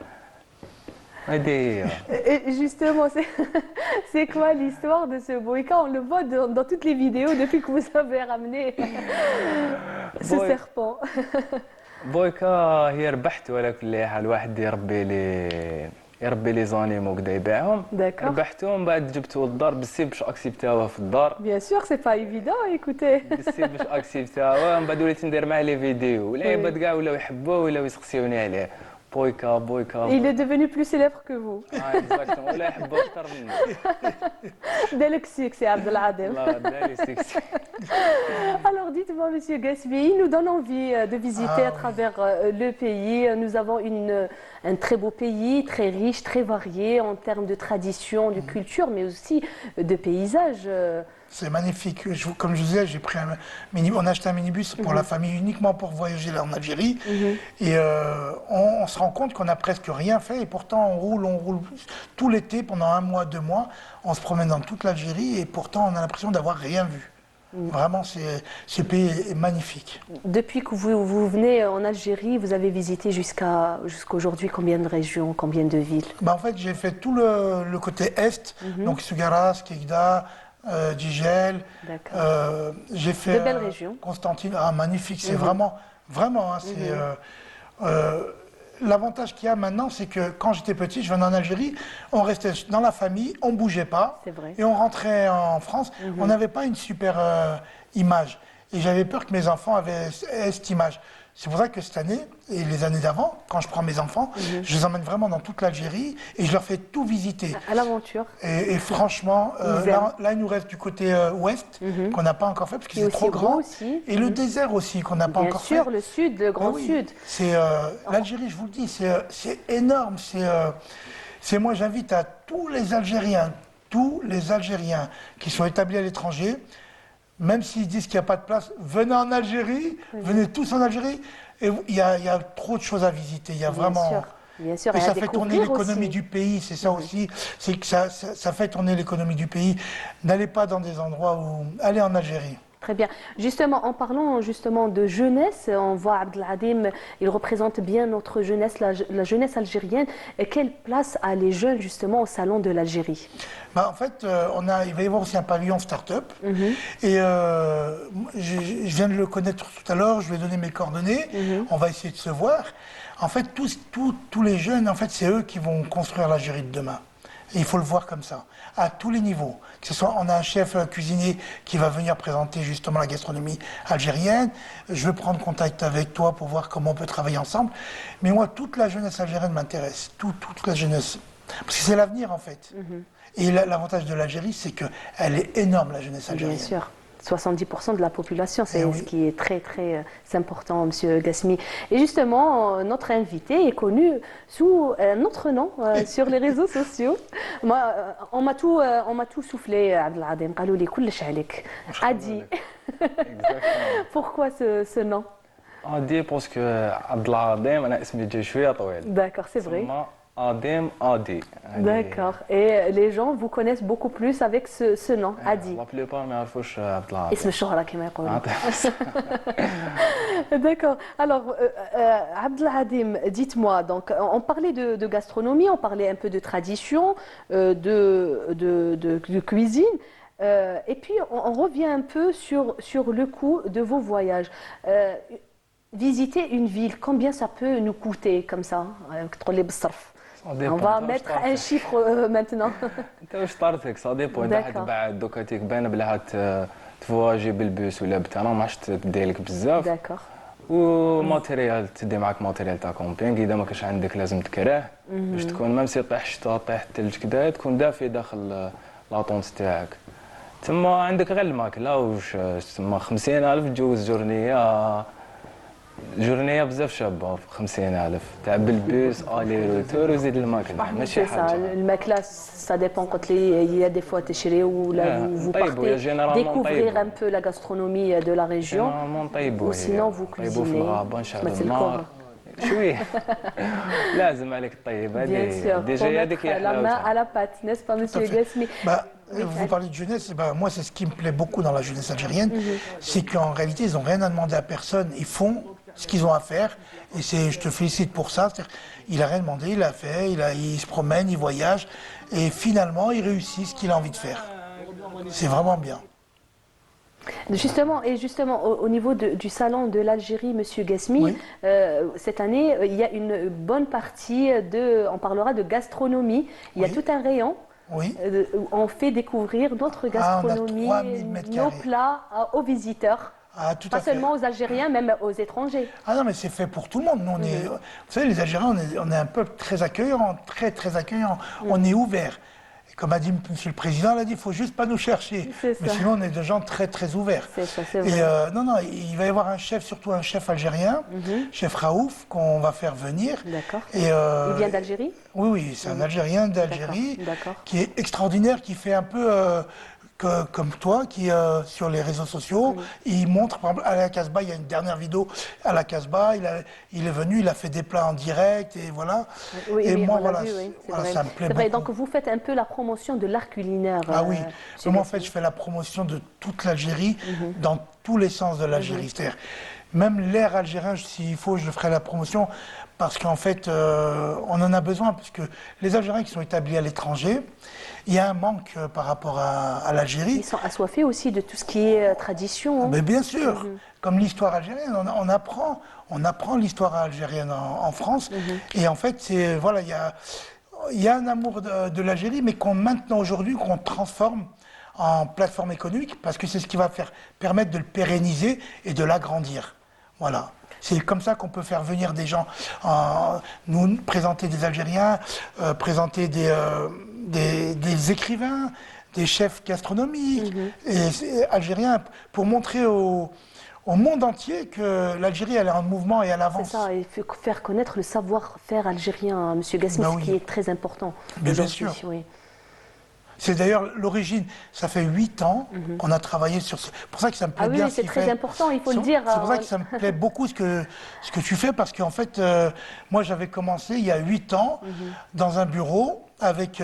Speaker 3: هذه هي.
Speaker 1: Et justement, c'est quoi l'histoire de ce Boïka? On le voit dans toutes les vidéos depuis que vous avez ramené ce serpent.
Speaker 3: بويكا هي ربحت ولا كل حال واحد يربي لي زانيمو وكدا يبيعهم.
Speaker 1: D'accord.
Speaker 3: ربحتهم بعد جبتو للدار بالسي باش اكسبتاوه في الدار.
Speaker 1: Bien sûr, c'est pas évident, écoutez.
Speaker 3: بالسي باش اكسبتاوه من بعد وليت ندير معاه لي فيديو والعباد كاع ولاو يحبوه ولاو يسقسيوني عليه. بويكا بويكا.
Speaker 1: Il est devenu plus célèbre que vous.
Speaker 3: اكزاكتومون ولا يحبوه اكثر مني.
Speaker 1: Dès le succès, Abdelhadim.
Speaker 3: والله داري سيكسي.
Speaker 1: Alors dites-moi, Monsieur Gasby, il nous donne envie de visiter à travers le pays. Nous avons un très beau pays, très riche, très varié en termes de tradition, de culture, mais aussi de paysages.
Speaker 2: C'est magnifique. Comme je disais, on a acheté un minibus pour la famille uniquement pour voyager là en Algérie. Et on se rend compte qu'on n'a presque rien fait. Et pourtant, on roule tout l'été pendant 1 mois, 2 mois. On se promène dans toute l'Algérie et pourtant, on a l'impression d'avoir rien vu. Vraiment, ce pays est magnifique.
Speaker 1: Depuis que vous venez en Algérie, vous avez visité jusqu'aujourd'hui combien de régions, combien de villes?
Speaker 2: Bah, en fait, j'ai fait tout le côté est, donc Sougaras, Kekda, Digel. J'ai fait
Speaker 1: de belles régions.
Speaker 2: Constantine, magnifique, c'est vraiment, hein, c'est l'avantage qu'il y a maintenant, c'est que quand j'étais petit, je venais en Algérie, on restait dans la famille, on bougeait pas, et on rentrait en France, on n'avait pas une super image, et j'avais peur que mes enfants avaient cette image. C'est pour ça que cette année et les années d'avant, quand je prends mes enfants, je les emmène vraiment dans toute l'Algérie et je leur fais tout visiter.
Speaker 1: À l'aventure.
Speaker 2: Et franchement, là, il nous reste du côté ouest, qu'on n'a pas encore fait parce que c'est trop grand.
Speaker 1: Aussi.
Speaker 2: Et le désert aussi, qu'on n'a pas encore fait.
Speaker 1: Bien sûr, le sud, le grand sud.
Speaker 2: C'est l'Algérie, je vous le dis, c'est énorme. Moi, j'invite à tous les Algériens qui sont établis à l'étranger, même s'ils disent qu'il n'y a pas de place, venez en Algérie, venez tous en Algérie. Et il y a trop de choses à visiter. Il y a vraiment.
Speaker 1: Bien sûr.
Speaker 2: Et ça fait tourner l'économie du pays, c'est ça aussi. C'est que ça fait tourner l'économie du pays. N'allez pas dans des endroits où. Allez en Algérie.
Speaker 1: Très bien. Justement, en parlant justement de jeunesse, on voit Abdelhadim, il représente bien notre jeunesse, la jeunesse algérienne. Et quelle place a les jeunes justement au salon de l'Algérie?
Speaker 2: En fait, il va y avoir aussi un pavillon start-up. Et je viens de le connaître tout à l'heure, je lui ai donné mes coordonnées. On va essayer de se voir. En fait, tous les jeunes, en fait, c'est eux qui vont construire l'Algérie de demain. Et il faut le voir comme ça, à tous les niveaux. Que ce soit, on a un chef cuisinier qui va venir présenter justement la gastronomie algérienne. Je veux prendre contact avec toi pour voir comment on peut travailler ensemble. Mais moi, toute la jeunesse algérienne m'intéresse, toute la jeunesse. Parce que c'est l'avenir en fait. Et l'avantage de l'Algérie, c'est qu'elle est énorme, la jeunesse algérienne.
Speaker 1: Bien sûr. 70% de la population, c'est
Speaker 2: oui.
Speaker 1: ce qui est très très important, Monsieur Gassmi. Et justement, notre invité est connu sous un autre nom sur les réseaux sociaux. Moi, on m'a tout soufflé, Abdelhadim. قالوا لي كلش عليك. Adi. Pourquoi ce nom?
Speaker 3: عادي باسكو عبد العظيم انا اسمي جاي شويه طويل.
Speaker 1: D'accord, c'est vrai.
Speaker 3: ثم عظيم عادي.
Speaker 1: D'accord. Et les gens vous connaissent beaucoup plus avec ce nom, Adi.
Speaker 3: لا بليبار ما يعرفوش عبد العظيم.
Speaker 1: اسم الشهرة كما يقولون. D'accord. Alors, Abdelhadim, dites-moi, donc, on parlait de gastronomie, on parlait un peu de tradition, de cuisine, et puis on revient un peu sur le coût de vos voyages. Visiter une ville, combien ça peut nous coûter comme ça? On va mettre un chiffre maintenant.
Speaker 3: انت واش طارتك صا ديبون بعد دوكا تيبان بلا تفواجي بالبوس ولا بتاع ما عادش تديلك بزاف.
Speaker 1: D'accord.
Speaker 3: وماتيريال تدي معاك ماتيريال تاع كومبينغ اذا ما كانش عندك لازم تكراه باش تكون ميم سي طيح الشتا طيح الثلج كدا تكون دافي داخل لاطونت تاعك. تما عندك غير الماكله واش تما 50,000 تجوز جورنيه بزاف شابه 50,000 تاع بالبوس الي روتور وزيد الماكله ماشي حاجه.
Speaker 1: الماكله ça dépend قلت لي il y a des fois تشري ولا vous partez découvrir un peu la gastronomie de la région ou sinon vous cuisinez.
Speaker 3: في الغابه نشعل النار شويه لازم عليك الطيب هذه ديجا هذيك
Speaker 1: la main à la pâte, n'est-ce pas, Monsieur Gassmi?
Speaker 2: Vous parlez de jeunesse, moi c'est ce qui me plaît beaucoup dans la jeunesse algérienne, c'est qu'en réalité ils n'ont rien à demander à personne, ils font ce qu'ils ont à faire et je te félicite pour ça. Il a rien demandé, il a fait, il se promène, il voyage et finalement il réussit ce qu'il a envie de faire. C'est vraiment bien.
Speaker 1: Justement, au niveau du salon de l'Algérie, Monsieur Gassmi, oui. Cette année, il y a une bonne partie on parlera de gastronomie. Il y a tout un rayon.
Speaker 2: Oui.
Speaker 1: Où on fait découvrir notre gastronomie, nos plats aux visiteurs. Pas seulement aux Algériens, même aux étrangers.
Speaker 2: Ah non, mais c'est fait pour tout le monde. Nous, vous savez, les Algériens, on est un peuple très accueillant, très accueillant. On est ouvert. Comme a dit M. le Président, il a dit, il ne faut juste pas nous chercher. Mais sinon, on est des gens très ouverts.
Speaker 1: C'est ça, c'est vrai.
Speaker 2: Et non, il va y avoir un chef, surtout un chef algérien, chef Raouf, qu'on va faire venir.
Speaker 1: D'accord.
Speaker 2: Il
Speaker 1: vient d'Algérie?
Speaker 2: Oui, c'est un Algérien d'Algérie qui est extraordinaire, qui fait un peu comme toi, qui sur les réseaux sociaux, il montre, par exemple, à la Casbah, il y a une dernière vidéo à la Casbah, il est venu, il a fait des plats en direct, et voilà.
Speaker 1: Oui,
Speaker 2: et moi,
Speaker 1: voilà,
Speaker 2: ça me plaît beaucoup.
Speaker 1: Donc vous faites un peu la promotion de l'art culinaire.
Speaker 2: Ah oui, moi en fait, je fais la promotion de toute l'Algérie, dans tous les sens de l'Algérie. C'est-à-dire, même l'air algérien, s'il faut, je ferai la promotion, parce qu'en fait, on en a besoin, parce que les Algériens qui sont établis à l'étranger, il y a un manque par rapport à l'Algérie.
Speaker 1: Ils sont assoiffés aussi de tout ce qui est tradition.
Speaker 2: Mais bien sûr, comme l'histoire algérienne, on apprend l'histoire algérienne en France. Et en fait, voilà, il y a un amour de l'Algérie, mais maintenant aujourd'hui, qu'on transforme en plateforme économique, parce que c'est ce qui va permettre de le pérenniser et de l'agrandir. Voilà. C'est comme ça qu'on peut faire venir des gens, nous présenter des Algériens, présenter des écrivains, des chefs gastronomiques et algériens, pour montrer au monde entier que l'Algérie elle est en mouvement et à l'avance.
Speaker 1: C'est ça, il faut faire connaître le savoir-faire algérien, Monsieur Gassmi, ce qui est très important.
Speaker 2: Mais bien sûr. Oui. C'est d'ailleurs l'origine, ça fait 8 ans qu'on a travaillé sur ce... C'est pour ça que ça me plaît bien.
Speaker 1: Oui, c'est très important, il faut le dire.
Speaker 2: C'est pour ça que ça me plaît beaucoup ce que tu fais, parce qu'en fait, moi j'avais commencé il y a 8 ans dans un bureau avec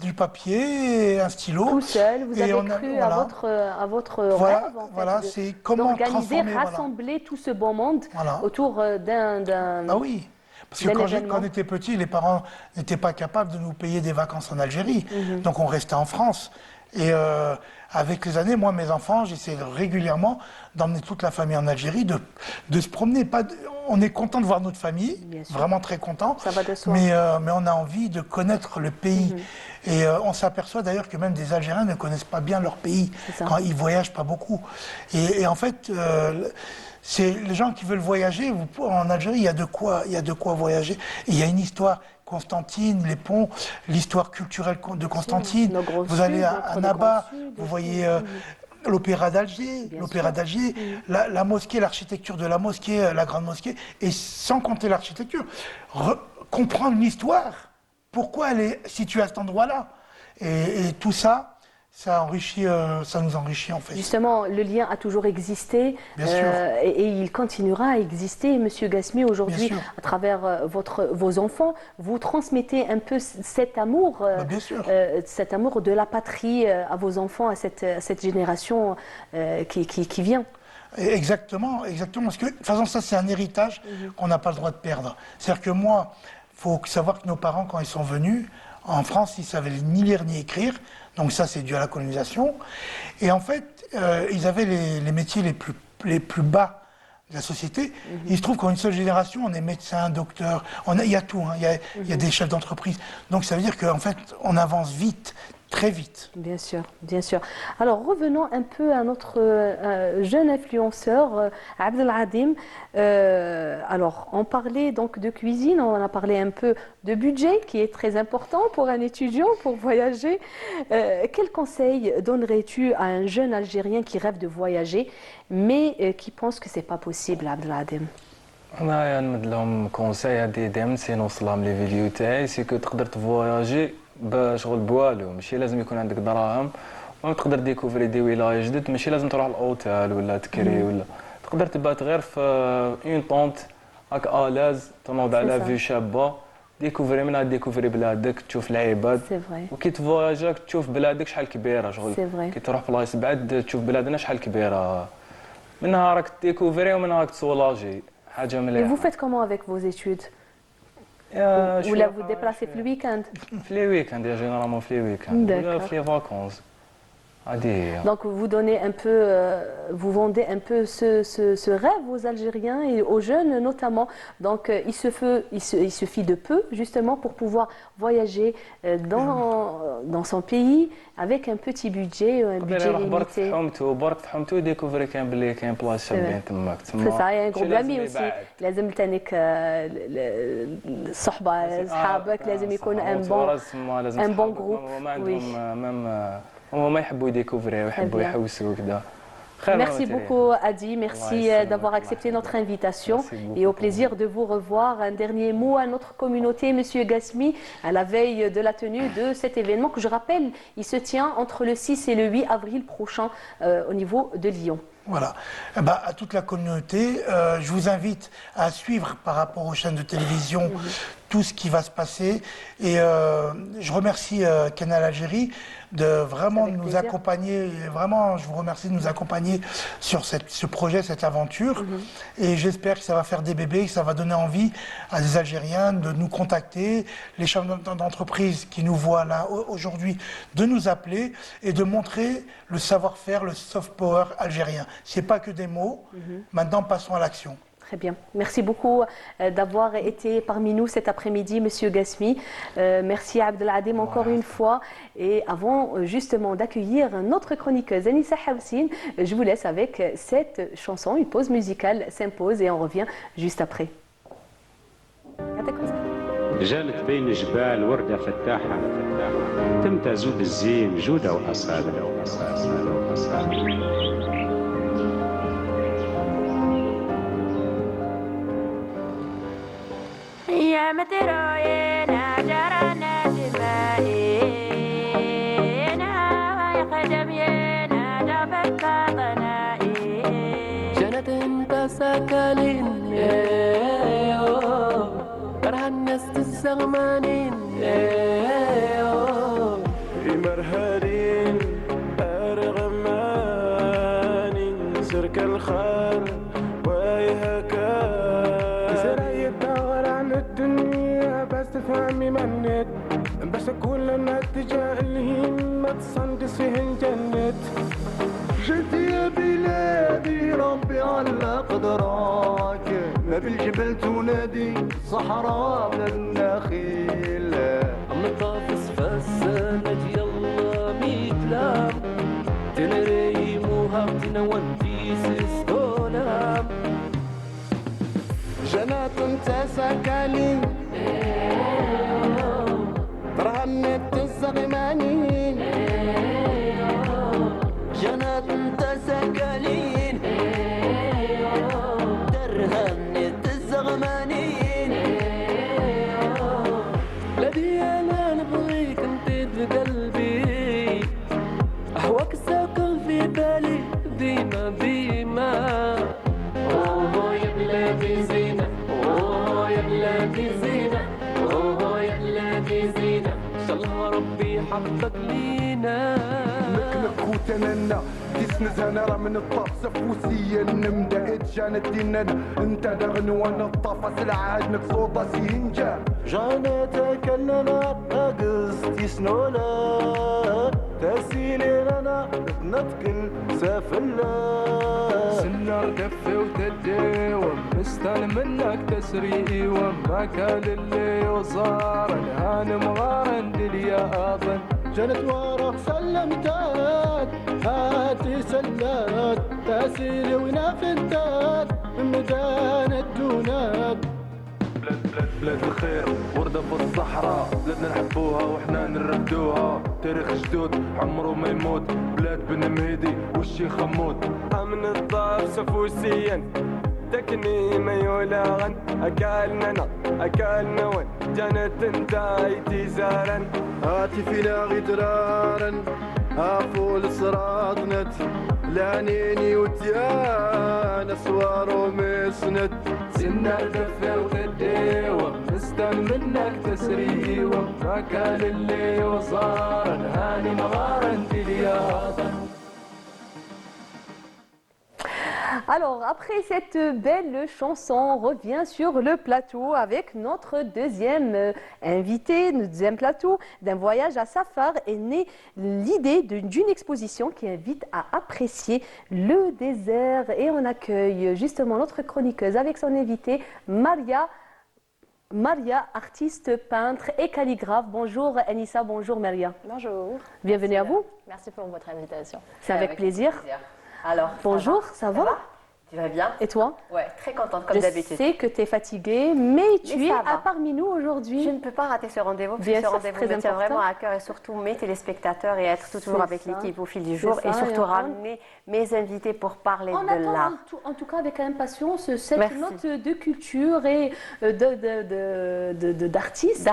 Speaker 2: du papier et un stylo.
Speaker 1: Tout seul, vous avez cru à votre rêve, en fait,
Speaker 2: voilà, c'est comment
Speaker 1: organiser, rassembler tout ce beau monde autour d'un...
Speaker 2: Ah oui. Parce que quand on était petit, les parents n'étaient pas capables de nous payer des vacances en Algérie. Donc on restait en France. Et avec les années, moi, mes enfants, j'essaie régulièrement d'emmener toute la famille en Algérie, de se promener. On est content de voir notre famille,
Speaker 1: Bien sûr.
Speaker 2: vraiment très content.
Speaker 1: Ça va de soi.
Speaker 2: Mais on a envie de connaître le pays. Et on s'aperçoit d'ailleurs que même des Algériens ne connaissent pas bien leur pays
Speaker 1: C'est ça.
Speaker 2: quand ils voyagent pas beaucoup. Et en fait, c'est les gens qui veulent voyager. En Algérie, il y a de quoi voyager. Et il y a une histoire. Constantine, les ponts, l'histoire culturelle de Constantine.
Speaker 1: Nos grands
Speaker 2: Vous allez
Speaker 1: sud,
Speaker 2: à
Speaker 1: notre
Speaker 2: Naba,
Speaker 1: grand sud,
Speaker 2: vous voyez l'opéra d'Alger,
Speaker 1: Bien
Speaker 2: l'opéra
Speaker 1: sûr.
Speaker 2: d'Alger, la mosquée, l'architecture de la mosquée, la grande mosquée, et sans compter l'architecture, comprendre l'histoire, pourquoi elle est située à cet endroit-là. Et tout ça, ça nous enrichit en fait.
Speaker 1: Justement, le lien a toujours existé
Speaker 2: Bien sûr.
Speaker 1: et il continuera à exister. Monsieur Gasmi, aujourd'hui,
Speaker 2: Bien sûr.
Speaker 1: à travers vos enfants, vous transmettez un peu cet amour,
Speaker 2: Bien sûr.
Speaker 1: cet amour de la patrie à vos enfants, à cette génération qui vient.
Speaker 2: Exactement, exactement. Parce que de toute façon, ça, c'est un héritage qu'on n'a pas le droit de perdre. C'est-à-dire que moi, il faut savoir que nos parents, quand ils sont venus, en France, ils ne savaient ni lire ni écrire. Donc ça, c'est dû à la colonisation. Et en fait, ils avaient les métiers les plus bas de la société. Il se trouve qu'en une seule génération, on est médecin, docteur, il y a tout, hein. Il y a des chefs d'entreprise. Donc ça veut dire qu'en fait, on avance vite, très vite.
Speaker 1: Bien sûr, bien sûr. Alors revenons un peu à notre jeune influenceur, Abdeladim. Alors on parlait donc de cuisine, on a parlé un peu de budget qui est très important pour un étudiant pour voyager. Quel conseil donnerais-tu à un jeune Algérien qui rêve de voyager mais qui pense que c'est pas possible, Abdeladim?
Speaker 3: انا نمد لهم كونساي هادي دائما سي نوصلهم لي فيديو تاعي سي كو تقدر تفواياجي بشغل بوالو ماشي لازم يكون عندك دراهم ولا تقدر ديكوفري دي ولاية جدد ماشي لازم تروح الاوتيل ولا تكري ولا تقدر تبات غير في اون طونت هاك الاز تنوض على
Speaker 1: ça.
Speaker 3: فيو شابه ديكوفري منها ديكوفري بلادك تشوف العباد
Speaker 1: C'est vrai.
Speaker 3: وكي تفواياجاك تشوف بلادك شحال كبيره شغل
Speaker 1: C'est vrai.
Speaker 3: كي تروح بلايص بعد تشوف بلادنا شحال كبيره منها راك ديكوفري ومنها راك تسولاجي حاجه
Speaker 1: Et
Speaker 3: مليحه
Speaker 1: vous faites comment avec vos études? Ou là vous déplacez le week-end?
Speaker 3: في لي ويكاند يا جينيرالمون في لي ويكاند ولا
Speaker 1: D'accord.
Speaker 3: في لي فاكونس هادي هي
Speaker 1: Donc vous donnez un peu, vous vendez un peu ce rêve aux Algériens et aux jeunes notamment. Donc il suffit de peu justement pour pouvoir voyager dans son pays avec un petit budget, un
Speaker 3: تقدر
Speaker 1: budget
Speaker 3: يروح برك في
Speaker 1: limité.
Speaker 3: حومته برك في حومته يديكوفري كاين بلي كاين بلايص شابين تماك
Speaker 1: C'est ça, il y a un groupe
Speaker 3: لازم
Speaker 1: d'amis aussi.
Speaker 3: يبعد.
Speaker 1: لازم تانيك الصحبة أصحابك لازم يكون un bon groupe.
Speaker 3: ما
Speaker 1: Oui.
Speaker 3: عندهم هم ما يحبوا يديكوفري ويحبوا
Speaker 1: bien.
Speaker 3: يحوسوا كذا خير
Speaker 1: Merci beaucoup Adi, merci
Speaker 3: Ouais,
Speaker 1: d'avoir
Speaker 3: c'est
Speaker 1: accepté
Speaker 3: moi.
Speaker 1: notre invitation
Speaker 3: Merci beaucoup
Speaker 1: et au
Speaker 3: pour
Speaker 1: plaisir de vous revoir. Un dernier mot à notre communauté, Monsieur Gasmi, à la veille de la tenue de cet événement que je rappelle, il se tient entre le 6 et le 8 avril prochain au niveau de Lyon.
Speaker 2: Voilà. Eh ben, à toute la communauté, je vous invite à suivre par rapport aux chaînes de télévision tout ce qui va se passer. Et je remercie Canal Algérie de vraiment
Speaker 1: Avec
Speaker 2: nous
Speaker 1: plaisir.
Speaker 2: accompagner. Et vraiment, je vous remercie de nous accompagner sur ce projet, cette aventure. Et j'espère que ça va faire des bébés, que ça va donner envie à des Algériens de nous contacter, les chefs d'entreprise qui nous voient là aujourd'hui, de nous appeler et de montrer le savoir-faire, le soft power algérien. C'est pas que des mots. Maintenant, passons à l'action.
Speaker 1: Très bien. Merci beaucoup d'avoir été parmi nous cet après-midi, Monsieur Gasmi. Merci Abdeladim encore une fois. Et avant justement d'accueillir notre chroniqueuse Anissa Hawsine, je vous laisse avec cette chanson. Une pause musicale s'impose et on revient juste après.
Speaker 4: جالت بين جبال وردة فتاحة تمتاز بالزين جودة وأصالة
Speaker 5: يا متروينا جرنا دمائنا ويقدمينا دبك ضنائي
Speaker 6: جنت انت سكنين كره الناس الزغمانين
Speaker 7: في مرهالين أرغمانين سرك الخال ويهكا زرع يدور عن الدنيا الناس تفهمي منت بس اكون لنا اتجاه الهمة تصندس فيهن جنت
Speaker 8: جيت يا بلادي ربي على قدراك ما بالجبل تنادي صحراء من النخيل
Speaker 6: مطافس فسانة يلا ميتلام تنري موهبتنا وان بيسس دولام
Speaker 7: جنات تسكني رهنت الزغماني
Speaker 8: جنات تسكالين درهنت الزغمانين
Speaker 6: الذي انا نبغيك انت بقلبي احواك ساكن في بالي ديما بيما اوه يا بلادي زينة اوه يا بلادي زينة اوه يا بلادي زينة ان شاء الله ربي يحبك لينا
Speaker 7: لك وتننا تسنز انا راه من الطاف سفوسيا نمدا جانت ديننا انت دغن وانا الطاف العاد مكسوطة سينجا
Speaker 8: جانتك لنا أقصتي سنولا تسيلي لنا نتقل سافلا
Speaker 6: سنار دفي وتدي ومستان منك تسري وما كان اللي وصار الهان مغارن دليا اظن
Speaker 8: جنت ورق سلمتات هاتي سلات تسيلي ونافتات ميدان الدونات
Speaker 7: بلاد الخير وردة في الصحراء بلادنا نحبوها وحنا نردوها تاريخ جدود عمره ما يموت بلاد بن مهدي والشيخ خمود من الطاف سفوسيا تكني ما يولاغن أكلنا أكلنا وين جنت انتاي تزارن
Speaker 8: هاتي فينا غدرارا هافول صراطنت لعنيني وتيانا سوار ومسند
Speaker 6: سنار دفي وتدي ومستان منك تسري وما كان اللي وصار الهان مغارن دليا اظن.
Speaker 1: Alors, après cette belle chanson, on revient sur le plateau avec notre deuxième invité. Notre deuxième plateau d'un voyage à Safar est née l'idée d'une exposition qui invite à apprécier le désert. Et on accueille justement notre chroniqueuse avec son invité, Maria, artiste, peintre et calligraphe. Bonjour Anissa, bonjour Maria.
Speaker 9: Bonjour.
Speaker 1: Bienvenue à vous.
Speaker 9: Merci pour votre invitation.
Speaker 1: C'est avec plaisir.
Speaker 9: Alors,
Speaker 1: Bonjour, ça va?
Speaker 9: Tu vas bien?
Speaker 1: Et toi?
Speaker 9: Ouais, très contente comme
Speaker 1: Je
Speaker 9: d'habitude.
Speaker 1: sais que tu es fatiguée, mais tu es
Speaker 9: ça va.
Speaker 1: parmi nous aujourd'hui.
Speaker 9: Je ne peux pas rater ce rendez-vous parce
Speaker 1: Bien
Speaker 9: que ce
Speaker 1: sûr, c'est
Speaker 9: rendez-vous
Speaker 1: très
Speaker 9: me tient
Speaker 1: important.
Speaker 9: vraiment à cœur et surtout mes téléspectateurs et être toujours
Speaker 1: C'est
Speaker 9: avec
Speaker 1: ça.
Speaker 9: l'équipe au fil du jour
Speaker 1: C'est
Speaker 9: et
Speaker 1: ça,
Speaker 9: surtout
Speaker 1: et on-
Speaker 9: ramener mes invités pour parler
Speaker 1: On
Speaker 9: de
Speaker 1: attend
Speaker 9: l'art.
Speaker 1: en tout cas avec impatience cette
Speaker 9: Merci.
Speaker 1: note de culture et d'artiste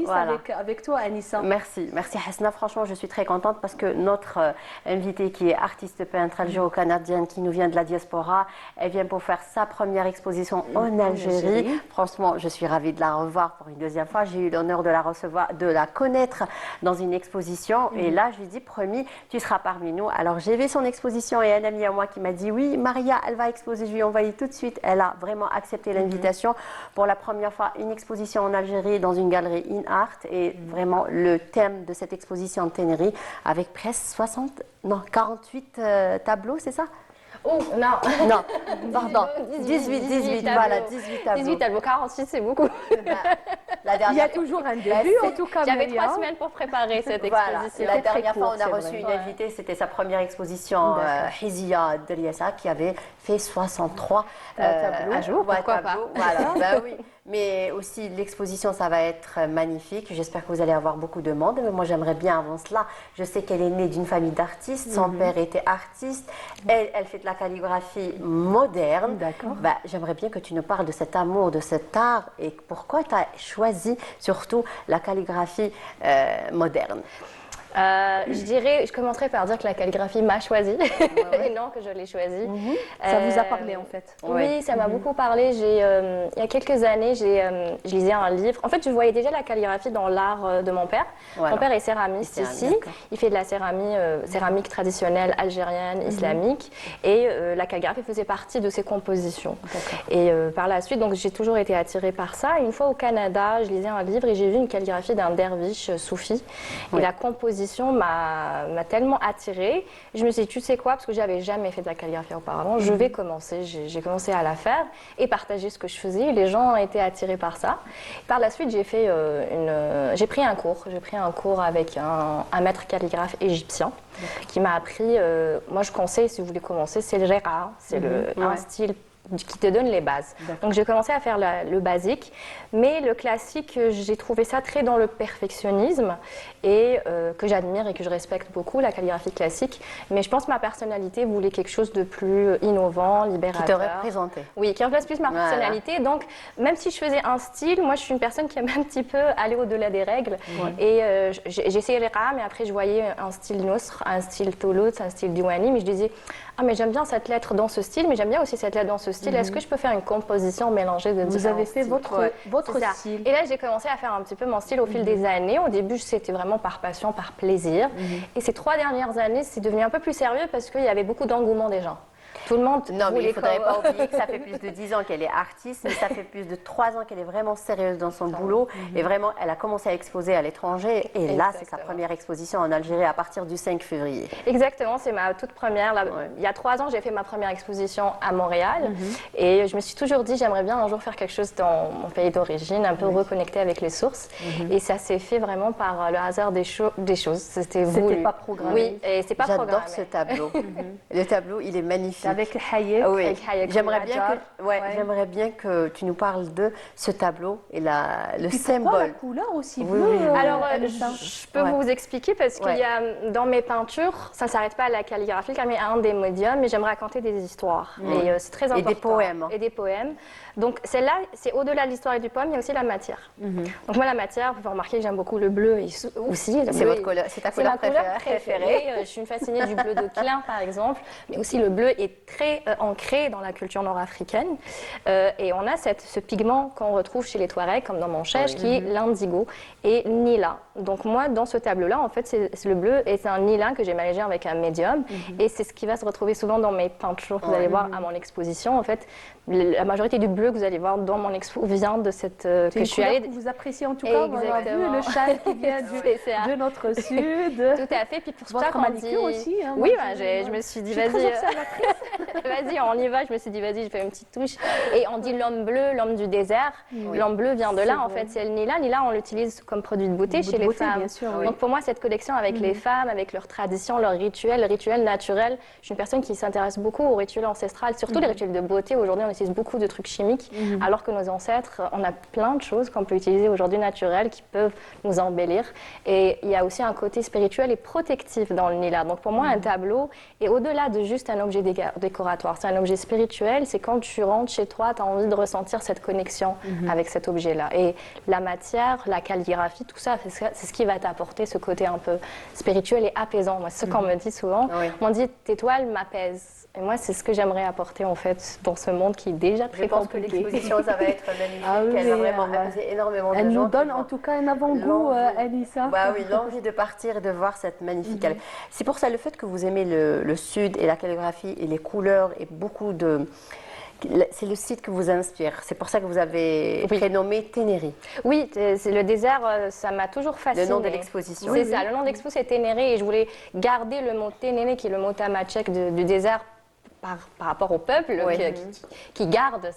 Speaker 9: Voilà.
Speaker 1: avec toi Anissa.
Speaker 9: Merci, merci Hasna. Franchement, je suis très contente parce que notre invitée qui est artiste peintre algéro-canadienne qui nous vient de la diaspora, elle vient pour faire sa première exposition en Algérie. Franchement, je suis ravie de la revoir pour une deuxième fois. J'ai eu l'honneur de la recevoir, de la connaître dans une exposition. Et là, je lui dis, promis, tu seras parmi nous. Alors, j'ai vu son exposition et un ami à moi qui m'a dit, oui, Maria, elle va exposer. Je lui ai envoyé tout de suite. Elle a vraiment accepté l'invitation. Pour la première fois, une exposition en Algérie dans une galerie In Art. Et vraiment, le thème de cette exposition en Tenerife, avec presque 48 tableaux, c'est ça?
Speaker 10: Oh, non.
Speaker 9: Non, pardon, 18 voilà, 18 tableaux.
Speaker 10: 18 tableaux, 48, c'est beaucoup.
Speaker 9: La
Speaker 1: Il y a
Speaker 9: dernière,
Speaker 1: toujours un début en tout cas.
Speaker 10: J'avais
Speaker 1: Maria.
Speaker 10: 3 semaines pour préparer cette
Speaker 9: voilà,
Speaker 10: exposition.
Speaker 9: la
Speaker 1: C'était très
Speaker 9: dernière fois,
Speaker 1: court,
Speaker 9: on a
Speaker 1: c'est
Speaker 9: reçu
Speaker 1: vrai.
Speaker 9: une invitée, c'était sa première exposition, Hizia Deliassa, qui avait fait 63
Speaker 10: tableaux.
Speaker 9: à jour.
Speaker 10: Pourquoi pas.
Speaker 9: Voilà, bah oui. Mais aussi, l'exposition, ça va être magnifique. J'espère que vous allez avoir beaucoup de monde. Mais moi, j'aimerais bien avant cela. Je sais qu'elle est née d'une famille d'artistes. Son père était artiste. Elle fait de la calligraphie moderne.
Speaker 1: D'accord.
Speaker 9: Bah, j'aimerais bien que tu nous parles de cet amour, de cet art et pourquoi tu as choisi surtout la calligraphie moderne.
Speaker 10: Je dirais, je commencerai par dire que la calligraphie m'a choisie et non que je l'ai choisie.
Speaker 1: Ça vous a parlé en fait?
Speaker 10: Oui, ça m'a beaucoup parlé. Il y a quelques années, je lisais un livre. En fait, je voyais déjà la calligraphie dans l'art de mon père.
Speaker 9: Voilà.
Speaker 10: Mon père est céramiste ici. Il fait de la céramique traditionnelle algérienne, islamique. Et la calligraphie faisait partie de ses compositions. Et par la suite, donc j'ai toujours été attirée par ça. Une fois au Canada, je lisais un livre et j'ai vu une calligraphie d'un derviche soufi. Et la composition m'a tellement attirée. Je me suis dit, tu sais quoi, parce que j'avais jamais fait de la calligraphie auparavant, je vais commencer. J'ai commencé à la faire et partager ce que je faisais. Et les gens ont été attirés par ça. Par la suite, j'ai pris un cours. J'ai pris un cours avec un maître calligraphe égyptien qui m'a appris. Moi, je conseille, si vous voulez commencer, c'est le gérard. C'est un style qui te donne les bases. Donc j'ai commencé à faire le basique, mais le classique, j'ai trouvé ça très dans le perfectionnisme et que j'admire et que je respecte beaucoup, la calligraphie classique. Mais je pense que ma personnalité voulait quelque chose de plus innovant, libérateur.
Speaker 9: Qui te représentait.
Speaker 10: Oui, qui reflète plus ma personnalité. Donc même si je faisais un style, moi je suis une personne qui aime un petit peu aller au-delà des règles. Et j'ai essayé les rames, mais après je voyais un style Nusr, un style Toulouse, un style Douani, mais je disais ah mais j'aime bien cette lettre dans ce style, mais j'aime bien aussi cette lettre dans ce style. Est-ce que je peux faire une composition mélangée de différents
Speaker 1: Vous avez fait
Speaker 10: styles?
Speaker 1: votre style.
Speaker 10: Et là, j'ai commencé à faire un petit peu mon style au fil des années. Au début, c'était vraiment par passion, par plaisir. Et ces 3 dernières années, c'est devenu un peu plus sérieux parce qu'il y avait beaucoup d'engouement des gens. Tout le monde
Speaker 9: Non, mais il
Speaker 10: voulait
Speaker 9: ne faudrait pas oublier que ça fait plus de 10 ans qu'elle est artiste, mais ça fait plus de 3 ans qu'elle est vraiment sérieuse dans son boulot. Et vraiment, elle a commencé à exposer à l'étranger. Et là, c'est sa première exposition en Algérie à partir du 5 février.
Speaker 10: Exactement, c'est ma toute première. Là, il y a 3 ans, j'ai fait ma première exposition à Montréal. Et je me suis toujours dit, j'aimerais bien un jour faire quelque chose dans mon pays d'origine, un peu reconnecté avec les sources. Et ça s'est fait vraiment par le hasard des choses. C'était voulu.
Speaker 1: C'était pas programmé.
Speaker 10: Oui, et c'est pas programmé.
Speaker 9: J'adore ce tableau. Le tableau, il est magnifique.
Speaker 1: Avec le hayek.
Speaker 9: Oui. J'aimerais
Speaker 1: Najjar.
Speaker 9: j'aimerais bien que tu nous parles de ce tableau et le
Speaker 1: Puis
Speaker 9: symbole.
Speaker 1: pourquoi la couleur aussi
Speaker 9: Oui,
Speaker 1: bleue
Speaker 9: oui, oui.
Speaker 10: Alors,
Speaker 1: Anissa
Speaker 10: je peux vous expliquer parce qu'il y a dans mes peintures, ça ne s'arrête pas à la calligraphie, mais à un des médiums, mais j'aime raconter des histoires. Et c'est très important.
Speaker 9: Et des poèmes.
Speaker 10: Et des poèmes. Donc, celle-là, c'est au-delà de l'histoire et du poème, il y a aussi la matière. Donc, moi, la matière, vous pouvez remarquer que j'aime beaucoup le bleu aussi.
Speaker 9: C'est votre couleur, c'est ta
Speaker 10: C'est ma
Speaker 9: couleur
Speaker 10: couleur
Speaker 9: préférée.
Speaker 10: préférée. Je suis une fascinée du bleu de Klein, par exemple. Mais aussi, le bleu est très ancré dans la culture nord-africaine. Et on a ce pigment qu'on retrouve chez les Touaregs, comme dans mon chèche, qui est l'indigo et nila. Donc moi, dans ce tableau-là, en fait, c'est le bleu et c'est un nila que j'ai mélangé avec un médium. Et c'est ce qui va se retrouver souvent dans mes peintures que vous allez voir à mon exposition. En fait, la majorité du bleu que vous allez voir dans mon expo vient de cette que je suis allée.
Speaker 1: Que vous appréciez en tout cas. On a vu le châle qui vient de notre sud.
Speaker 10: Tout à fait. Puis pour ça
Speaker 1: Votre
Speaker 10: qu'on
Speaker 1: manicure
Speaker 10: dit...
Speaker 1: aussi. Hein,
Speaker 10: oui,
Speaker 1: moi,
Speaker 10: je me suis dit,
Speaker 1: je suis
Speaker 10: vas-y,
Speaker 1: très observatrice.
Speaker 10: vas-y, on y va. Je me suis dit, vas-y, je fais une petite touche. Et on dit l'homme bleu, l'homme du désert. L'homme bleu vient de là, en fait, c'est le nila. Nila, on l'utilise comme produit de beauté chez les femmes.
Speaker 1: Bien sûr,
Speaker 10: Donc pour moi, cette connexion avec les femmes, avec leurs traditions, leurs rituels, le rituel naturel, je suis une personne qui s'intéresse beaucoup aux rituels ancestrales, surtout les rituels de beauté. Aujourd'hui, on utilise beaucoup de trucs chimiques, alors que nos ancêtres, on a plein de choses qu'on peut utiliser aujourd'hui naturelles qui peuvent nous embellir. Et il y a aussi un côté spirituel et protectif dans le nila. Donc pour moi, un tableau est au-delà de juste un objet décoratoire. C'est un objet spirituel. C'est quand tu rentres chez toi, tu as envie de ressentir cette connexion avec cet objet-là. Et la matière, la calligraphie, tout ça, c'est ce qui va t'apporter ce côté un peu spirituel et apaisant. Moi, c'est ce qu'on me dit souvent. On dit, tes toiles m'apaisent. Et moi, c'est ce que j'aimerais apporter en fait dans ce monde qui est déjà très compliqué.
Speaker 9: Je pense que l'exposition, ça va être magnifique.
Speaker 1: Ah oui,
Speaker 9: elle va vraiment amuser énormément de gens.
Speaker 1: Elle nous donne en tout cas un avant-goût, Anissa.
Speaker 9: Bah oui, l'envie de partir et de voir cette magnifique. C'est pour ça le fait que vous aimez le sud et la calligraphie et les couleurs et beaucoup de... C'est le site que vous inspire. C'est pour ça que vous avez prénommé Ténéré.
Speaker 10: Oui, c'est le désert, ça m'a toujours fasciné.
Speaker 9: Le nom de l'exposition.
Speaker 10: C'est ça, le nom de l'expo c'est Ténéré et je voulais garder le mot Ténéré qui est le mot tamatchek du désert par rapport au peuple qui garde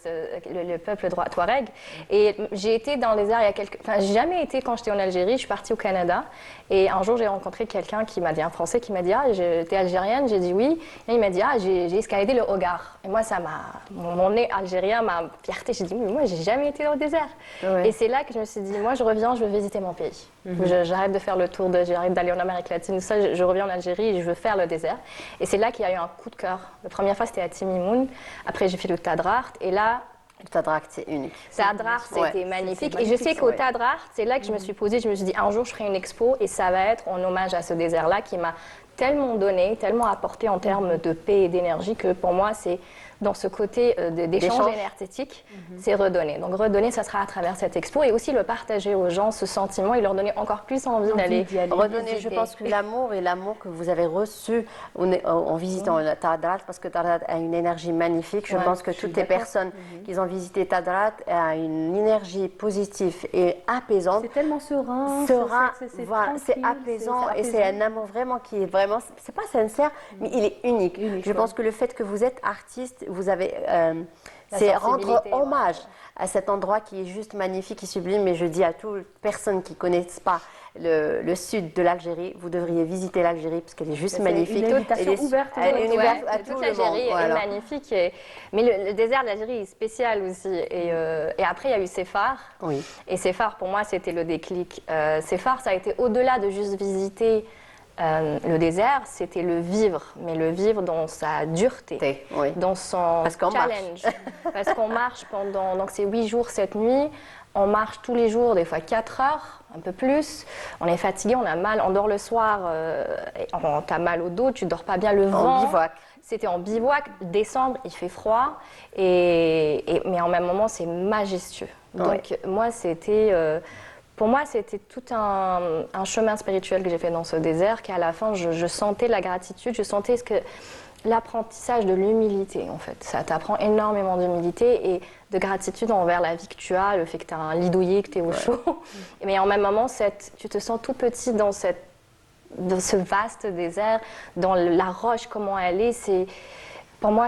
Speaker 10: le peuple touareg. Et j'ai été dans les airs il y a quelques... Enfin, j'ai jamais été quand j'étais en Algérie, je suis partie au Canada. Et un jour, j'ai rencontré quelqu'un qui m'a dit, un Français qui m'a dit « Ah, t'es algérienne ?» J'ai dit « Oui. » Et il m'a dit « Ah, j'ai escaladé le Hogar. » Et moi, ça m'a... Mon nez algérien, ma fierté, j'ai dit « Mais moi, j'ai jamais été dans le désert. » Et c'est là que je me suis dit « Moi, je reviens, je veux visiter mon pays. J'arrête de faire le tour, j'arrête d'aller en Amérique latine. Ça, je reviens en Algérie et je veux faire le désert. » Et c'est là qu'il y a eu un coup de cœur. La première fois, c'était à Timimoun. Après, j'ai fait le Tadrart. Et là,
Speaker 9: Le Tadrak, c'est unique.
Speaker 10: Tadrak, c'était
Speaker 9: Ouais,
Speaker 10: magnifique.
Speaker 9: c'est
Speaker 10: Et je sais
Speaker 9: magnifique,
Speaker 10: qu'au
Speaker 9: ouais.
Speaker 10: Tadrak, c'est là que je me suis posée, je me suis dit, un jour, je ferai une expo et ça va être en hommage à ce désert-là qui m'a tellement donné, tellement apporté en termes de paix et d'énergie que pour moi, c'est dans ce côté d'échange
Speaker 9: D'échange.
Speaker 10: énergétique, c'est redonner. Donc redonner, ça sera à travers cette expo et aussi le partager aux gens, ce sentiment, et leur donner encore plus envie d'aller
Speaker 9: Redonner, je
Speaker 10: visiter.
Speaker 9: pense que l'amour que vous avez reçu en visitant le Tadrat, parce que Tadrat a une énergie magnifique. Je
Speaker 10: Ouais,
Speaker 9: pense que
Speaker 1: je suis
Speaker 9: toutes les
Speaker 1: d'accord.
Speaker 9: personnes qui ont visité Tadrat ont une énergie positive et apaisante.
Speaker 1: C'est tellement serein,
Speaker 9: Voilà, c'est apaisant et c'est un amour vraiment qui est vraiment, c'est pas sincère, mais il est unique. Je pense que le fait que vous êtes artiste, vous avez, c'est rendre
Speaker 10: sensibilité,
Speaker 9: hommage à cet endroit qui est juste magnifique et sublime. Et je dis à toutes les personnes qui ne connaissent pas le sud de l'Algérie, vous devriez visiter l'Algérie parce qu'elle est juste magnifique.
Speaker 1: une invitation
Speaker 9: Elle est-
Speaker 1: ouverte aux
Speaker 9: elle est
Speaker 1: autres.
Speaker 9: ouverte à
Speaker 10: toute
Speaker 9: tout le monde.
Speaker 10: l'Algérie est
Speaker 9: Voilà.
Speaker 10: magnifique. Mais le désert de l'Algérie est spécial aussi. Et après, il y a eu Séphar.
Speaker 9: Oui.
Speaker 10: Et Séphar, pour moi, c'était le déclic. Séphar, ça a été au-delà de juste visiter le désert, c'était le vivre, mais le vivre dans sa dureté,
Speaker 9: Oui.
Speaker 10: dans son
Speaker 9: Parce qu'on marche.
Speaker 10: challenge. Parce qu'on marche pendant, donc c'est 8 jours, 7 nuits. On marche tous les jours, des fois 4 heures, un peu plus. On est fatigué, on a mal, on dort le soir, t'as mal au dos, tu dors pas bien, le vent.
Speaker 9: En bivouac.
Speaker 10: C'était en bivouac, décembre, il fait froid, mais en même moment, c'est majestueux. Donc moi, pour moi, c'était tout un chemin spirituel que j'ai fait dans ce désert, qu'à la fin, je sentais la gratitude, je sentais l'apprentissage de l'humilité, en fait. Ça t'apprend énormément d'humilité et de gratitude envers la vie que tu as, le fait que tu as un lit douillet, que tu es au chaud. Mais en même moment, tu te sens tout petit dans ce vaste désert, dans la roche, comment elle est. Pour moi,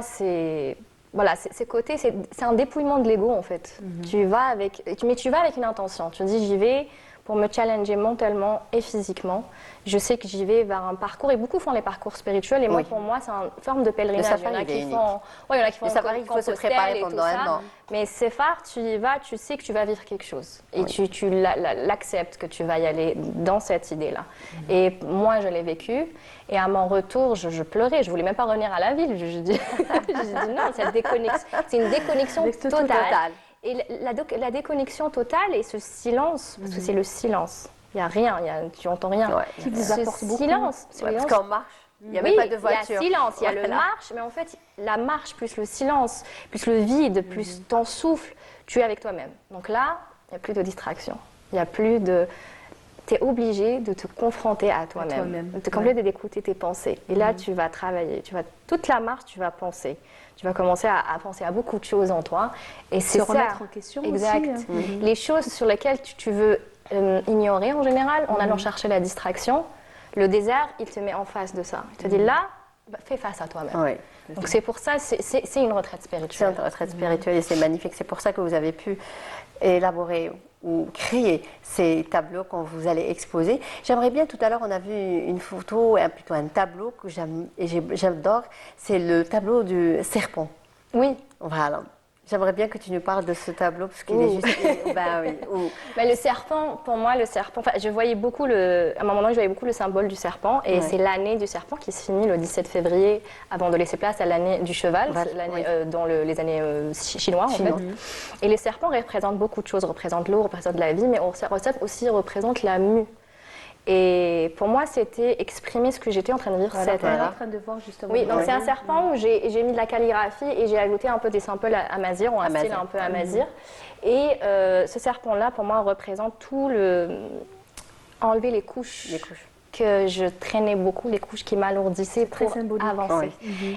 Speaker 10: voilà, ces côtés, c'est un dépouillement de l'ego en fait. Mais tu vas avec une intention. Tu dis j'y vais pour me challenger mentalement et physiquement. Je sais que j'y vais vers un parcours, et beaucoup font les parcours spirituels, et moi, pour moi, c'est une forme de pèlerinage.
Speaker 9: Le safari,
Speaker 10: il y en a qui font
Speaker 9: le safari, il faut se préparer pendant un an.
Speaker 10: Mais Séphar, tu y vas, tu sais que tu vas vivre quelque chose. Et tu l'acceptes que tu vas y aller dans cette idée-là. Et moi, je l'ai vécu. Et à mon retour, je pleurais. Je voulais même pas revenir à la ville. Je dis non, c'est une déconnexion totale. Et la déconnexion totale et ce silence, parce que c'est le silence. Il n'y a rien, tu n'entends rien.
Speaker 1: Qui vous apporte beaucoup.
Speaker 10: Silence.
Speaker 9: Parce qu'on marche. Il n'y a même
Speaker 10: Oui,
Speaker 9: pas de voiture.
Speaker 10: il y a silence, il y a le marche, mais en fait, la marche plus le silence, plus le vide, plus ton souffle, tu es avec toi-même. Donc là, il n'y a plus de distraction. Il n'y a plus de... Tu es obligé de te confronter à toi-même. Tu es obligé d'écouter tes pensées. Et là, tu vas travailler. Toute la marche, tu vas penser. Tu vas commencer à penser à beaucoup de choses en toi. Et c'est ça.
Speaker 1: Se remettre en question
Speaker 10: exact.
Speaker 1: aussi.
Speaker 10: Les choses sur lesquelles tu veux ignorer en général, en allant chercher la distraction, le désert, il te met en face de ça. Il te dit là, fais face à toi-même.
Speaker 9: Oui.
Speaker 10: Donc c'est pour ça, c'est une retraite
Speaker 9: C'est
Speaker 10: spirituelle.
Speaker 9: une retraite spirituelle et c'est magnifique. C'est pour ça que vous avez pu élaborer ou créer ces tableaux qu'on vous allez exposer. J'aimerais bien, tout à l'heure, on a vu une photo, plutôt un tableau que j'adore. C'est le tableau du serpent.
Speaker 10: Oui.
Speaker 9: Voilà. J'aimerais bien que tu nous parles de ce tableau parce qu'il est juste. Ben oui.
Speaker 10: Mais le serpent, pour moi, je voyais beaucoup à un moment donné, je voyais beaucoup le symbole du serpent, et c'est l'année du serpent qui se finit le 17 février, avant de laisser place à l'année du cheval, dans les années chinois en fait. Et le serpent représente beaucoup de choses, représente l'eau, représente la vie, mais aussi représente la mue. Et pour moi, c'était exprimer ce que j'étais en train de vivre cette année.
Speaker 1: en train de voir justement.
Speaker 10: Oui, donc c'est un serpent où j'ai mis de la calligraphie et j'ai ajouté un peu des symboles amazigh, ou un style un peu amazigh. Et ce serpent-là, pour moi, représente enlever les couches. Que je traînais beaucoup, les couches qui m'alourdissaient pour avancer.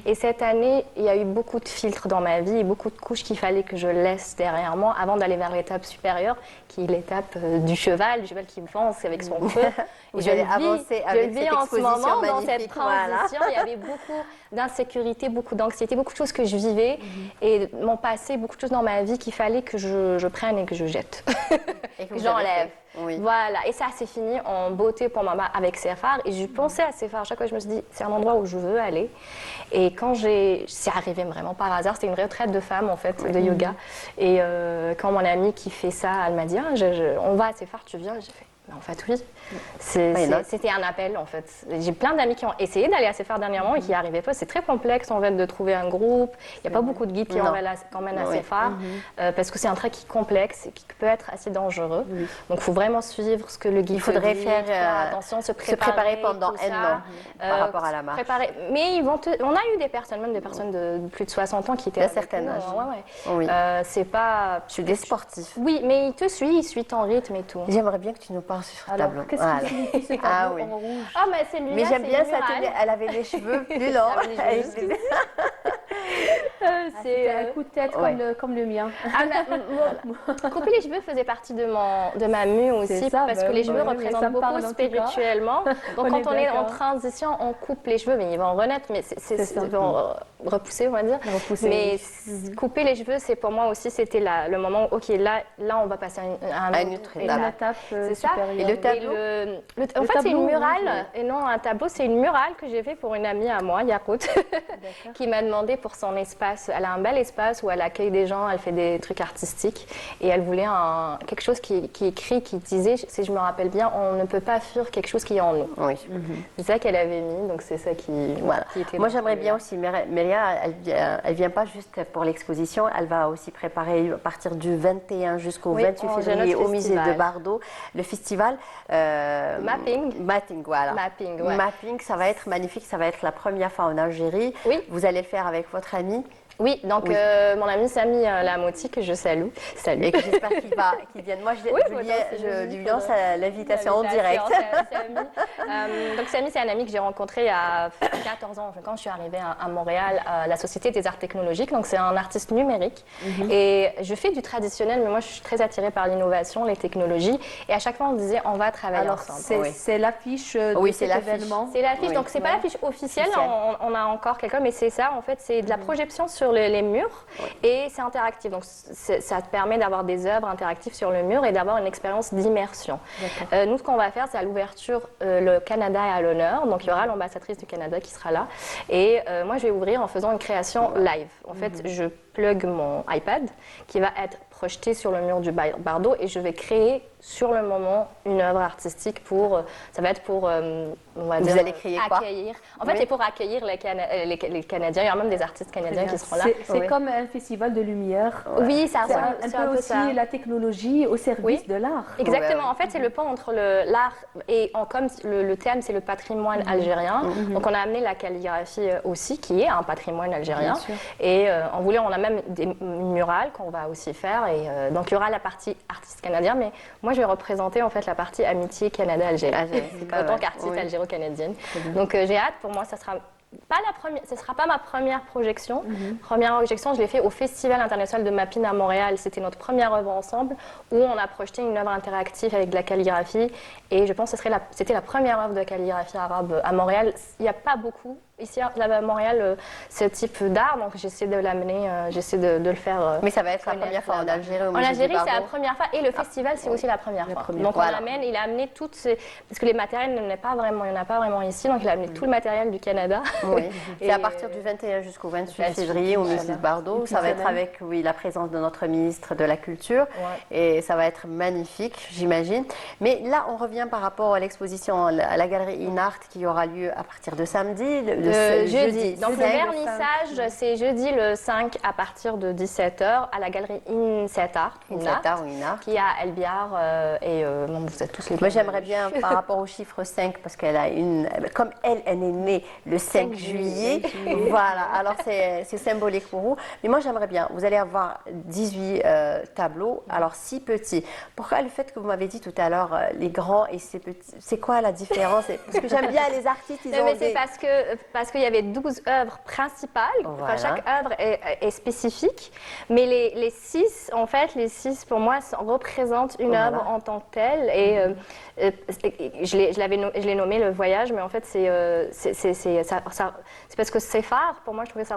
Speaker 10: Et cette année, il y a eu beaucoup de filtres dans ma vie, beaucoup de couches qu'il fallait que je laisse derrière moi avant d'aller vers l'étape supérieure, qui est l'étape du cheval qui avance avec son feu.
Speaker 9: Et je le
Speaker 10: vis en ce moment dans cette transition. Il y avait beaucoup d'insécurité, beaucoup d'anxiété, beaucoup de choses que je vivais et mon passé, beaucoup de choses dans ma vie qu'il fallait que je prenne et que je jette, que j'enlève. Voilà, et ça c'est fini en beauté pour maman avec Séphar. Et je pensais à Séphar, chaque fois je me suis dit c'est un endroit où je veux aller. Et quand c'est arrivé vraiment par hasard, c'était une retraite de femmes en fait, de yoga. Et quand mon amie qui fait ça, elle m'a dit on va à Séphar, tu viens? J'ai fait En fait, oui. C'était un appel, en fait. J'ai plein d'amis qui ont essayé d'aller à CFR dernièrement et qui n'y arrivaient pas. C'est très complexe, en fait, de trouver un groupe. Il n'y a pas beaucoup de guides qui emmènent à CFR parce que c'est un trait qui est complexe et qui peut être assez dangereux. Donc, il faut vraiment suivre ce que le guide
Speaker 9: Il faudrait
Speaker 10: dit,
Speaker 9: faire
Speaker 10: attention, se
Speaker 9: préparer pendant
Speaker 10: tout
Speaker 9: un
Speaker 10: ça.
Speaker 9: an par rapport à la marche.
Speaker 10: Mais on a eu des personnes, même des personnes de plus de 60 ans qui étaient
Speaker 9: d'un certain âge. Oui.
Speaker 10: C'est pas...
Speaker 9: Je suis des sportifs.
Speaker 10: Oui, mais il te suit, il suit ton rythme et tout.
Speaker 9: J'aimerais bien que tu nous parles sur ce
Speaker 1: Alors,
Speaker 9: tableau.
Speaker 1: qu'est-ce que signifie ce tableau en rouge?
Speaker 10: Ah, mais c'est lui.
Speaker 9: Mais j'aime bien sa tenue. Elle avait les cheveux plus longs.
Speaker 1: C'est un coup de tête comme le mien.
Speaker 10: Couper les cheveux faisait partie de ma mue aussi, parce que les cheveux représentent beaucoup spirituellement. Donc quand on est en transition, on coupe les cheveux, mais ils vont renaître, mais ils vont repousser, on va dire. Mais couper les cheveux, c'est pour moi aussi, c'était le moment où, ok, là on va passer à une autre
Speaker 1: étape.
Speaker 10: C'est ça.
Speaker 9: Et le tableau
Speaker 10: en fait, c'est une murale, et non un tableau, c'est une murale que j'ai fait pour une amie à moi, Yakout, qui m'a demandé pour son espace. Elle a un bel espace où elle accueille des gens, elle fait des trucs artistiques, et elle voulait quelque chose qui écrit, qui disait, si je me rappelle bien, on ne peut pas fuir quelque chose qui est en nous.
Speaker 9: Oui.
Speaker 10: C'est ça qu'elle avait mis, donc c'est ça qui était.
Speaker 9: Moi, j'aimerais bien aussi, Mélia, elle vient pas juste pour l'exposition, elle va aussi préparer à partir du 21 jusqu'au 28 février au musée de Bardo, le festival
Speaker 10: Mapping.
Speaker 9: Voilà.
Speaker 10: Mapping, ouais.
Speaker 9: Mapping, ça va être magnifique, ça va être la première fois en Algérie.
Speaker 10: Oui.
Speaker 9: Vous allez le faire avec votre ami.
Speaker 10: Oui, donc mon ami Samy Lamoti, que je salue.
Speaker 9: Et que j'espère qu'il vienne. Moi, je lui lance l'invitation en direct.
Speaker 10: Donc Samy, c'est un ami que j'ai rencontré il y a 14 ans, quand je suis arrivée à Montréal, à la Société des Arts Technologiques. Donc c'est un artiste numérique. Et je fais du traditionnel, mais moi je suis très attirée par l'innovation, les technologies. Et à chaque fois, on disait, on va travailler ensemble.
Speaker 1: C'est l'affiche de cet événement.
Speaker 10: C'est l'affiche, donc c'est pas l'affiche officielle, on a encore quelqu'un, mais c'est ça, en fait, c'est de la projection sur les murs et c'est interactif. Donc ça te permet d'avoir des œuvres interactives sur le mur et d'avoir une expérience d'immersion. Nous, ce qu'on va faire, c'est à l'ouverture, le Canada est à l'honneur. Donc il y aura l'ambassadrice du Canada qui sera là. Et moi, je vais ouvrir en faisant une création live. En fait, je plug mon iPad qui va être projeté sur le mur du Bardo et je vais créer sur le moment une œuvre artistique ça va être pour, on va dire,
Speaker 9: vous allez créer
Speaker 10: accueillir. En fait, c'est pour accueillir les Canadiens. Il y a même des artistes canadiens qui seront là.
Speaker 1: C'est comme un festival de lumière.
Speaker 10: Oui, ça
Speaker 1: c'est
Speaker 10: un peu
Speaker 1: aussi
Speaker 10: ça.
Speaker 1: La technologie au service de l'art.
Speaker 10: Exactement. En fait, c'est le pont entre l'art et comme le thème, c'est le patrimoine algérien. Donc, on a amené la calligraphie aussi, qui est un patrimoine algérien. Et on a même des murales qu'on va aussi faire. Et donc, il y aura la partie artiste canadien, mais moi, je vais représenter en fait la partie amitié Canada-Algérie en tant qu'artiste algéro-canadienne. Donc, j'ai hâte. Pour moi, ça sera ce ne sera pas ma première projection. Première projection, je l'ai fait au Festival international de Mapping à Montréal. C'était notre première œuvre ensemble où on a projeté une œuvre interactive avec de la calligraphie. Et je pense que c'était la première œuvre de calligraphie arabe à Montréal. Il n'y a pas beaucoup ici à Montréal ce type d'art, donc j'essaie de l'amener, j'essaie de le faire.
Speaker 9: Mais ça va être la première fois en Algérie.
Speaker 10: En Algérie, c'est la première fois et le festival, c'est aussi la première fois. Donc il a amené toutes parce que les matériels, il n'y en a pas vraiment ici, donc il a amené tout le matériel du Canada.
Speaker 9: Oui. C'est à partir du 21 jusqu'au 28 février au musée de Bardo. Ça va être avec la présence de notre ministre de la Culture et ça va être magnifique, j'imagine. Mais là, on revient par rapport à l'exposition à la galerie InArt qui aura lieu à partir de samedi.
Speaker 10: Jeudi. Donc le vernissage, c'est jeudi le 5 à partir de 17h à la galerie InSetArt, qui est à Elbiar. Vous êtes tous les
Speaker 9: Moi, j'aimerais bien, par rapport au chiffre 5, parce qu'elle a comme elle est née le 5 juillet. Voilà, alors c'est symbolique pour vous. Mais moi, j'aimerais bien, vous allez avoir 18 tableaux, alors 6 petits. Pourquoi le fait que vous m'avez dit tout à l'heure, les grands et ces petits, c'est quoi la différence? Parce que j'aime bien les artistes,
Speaker 10: c'est parce qu'il y avait 12 œuvres principales. Enfin, chaque œuvre est spécifique. Mais les 6, en fait, pour moi, représentent une œuvre en tant que telle. Et je l'ai nommé le voyage, mais en fait, c'est parce que Séphar, pour moi, je trouvais que ça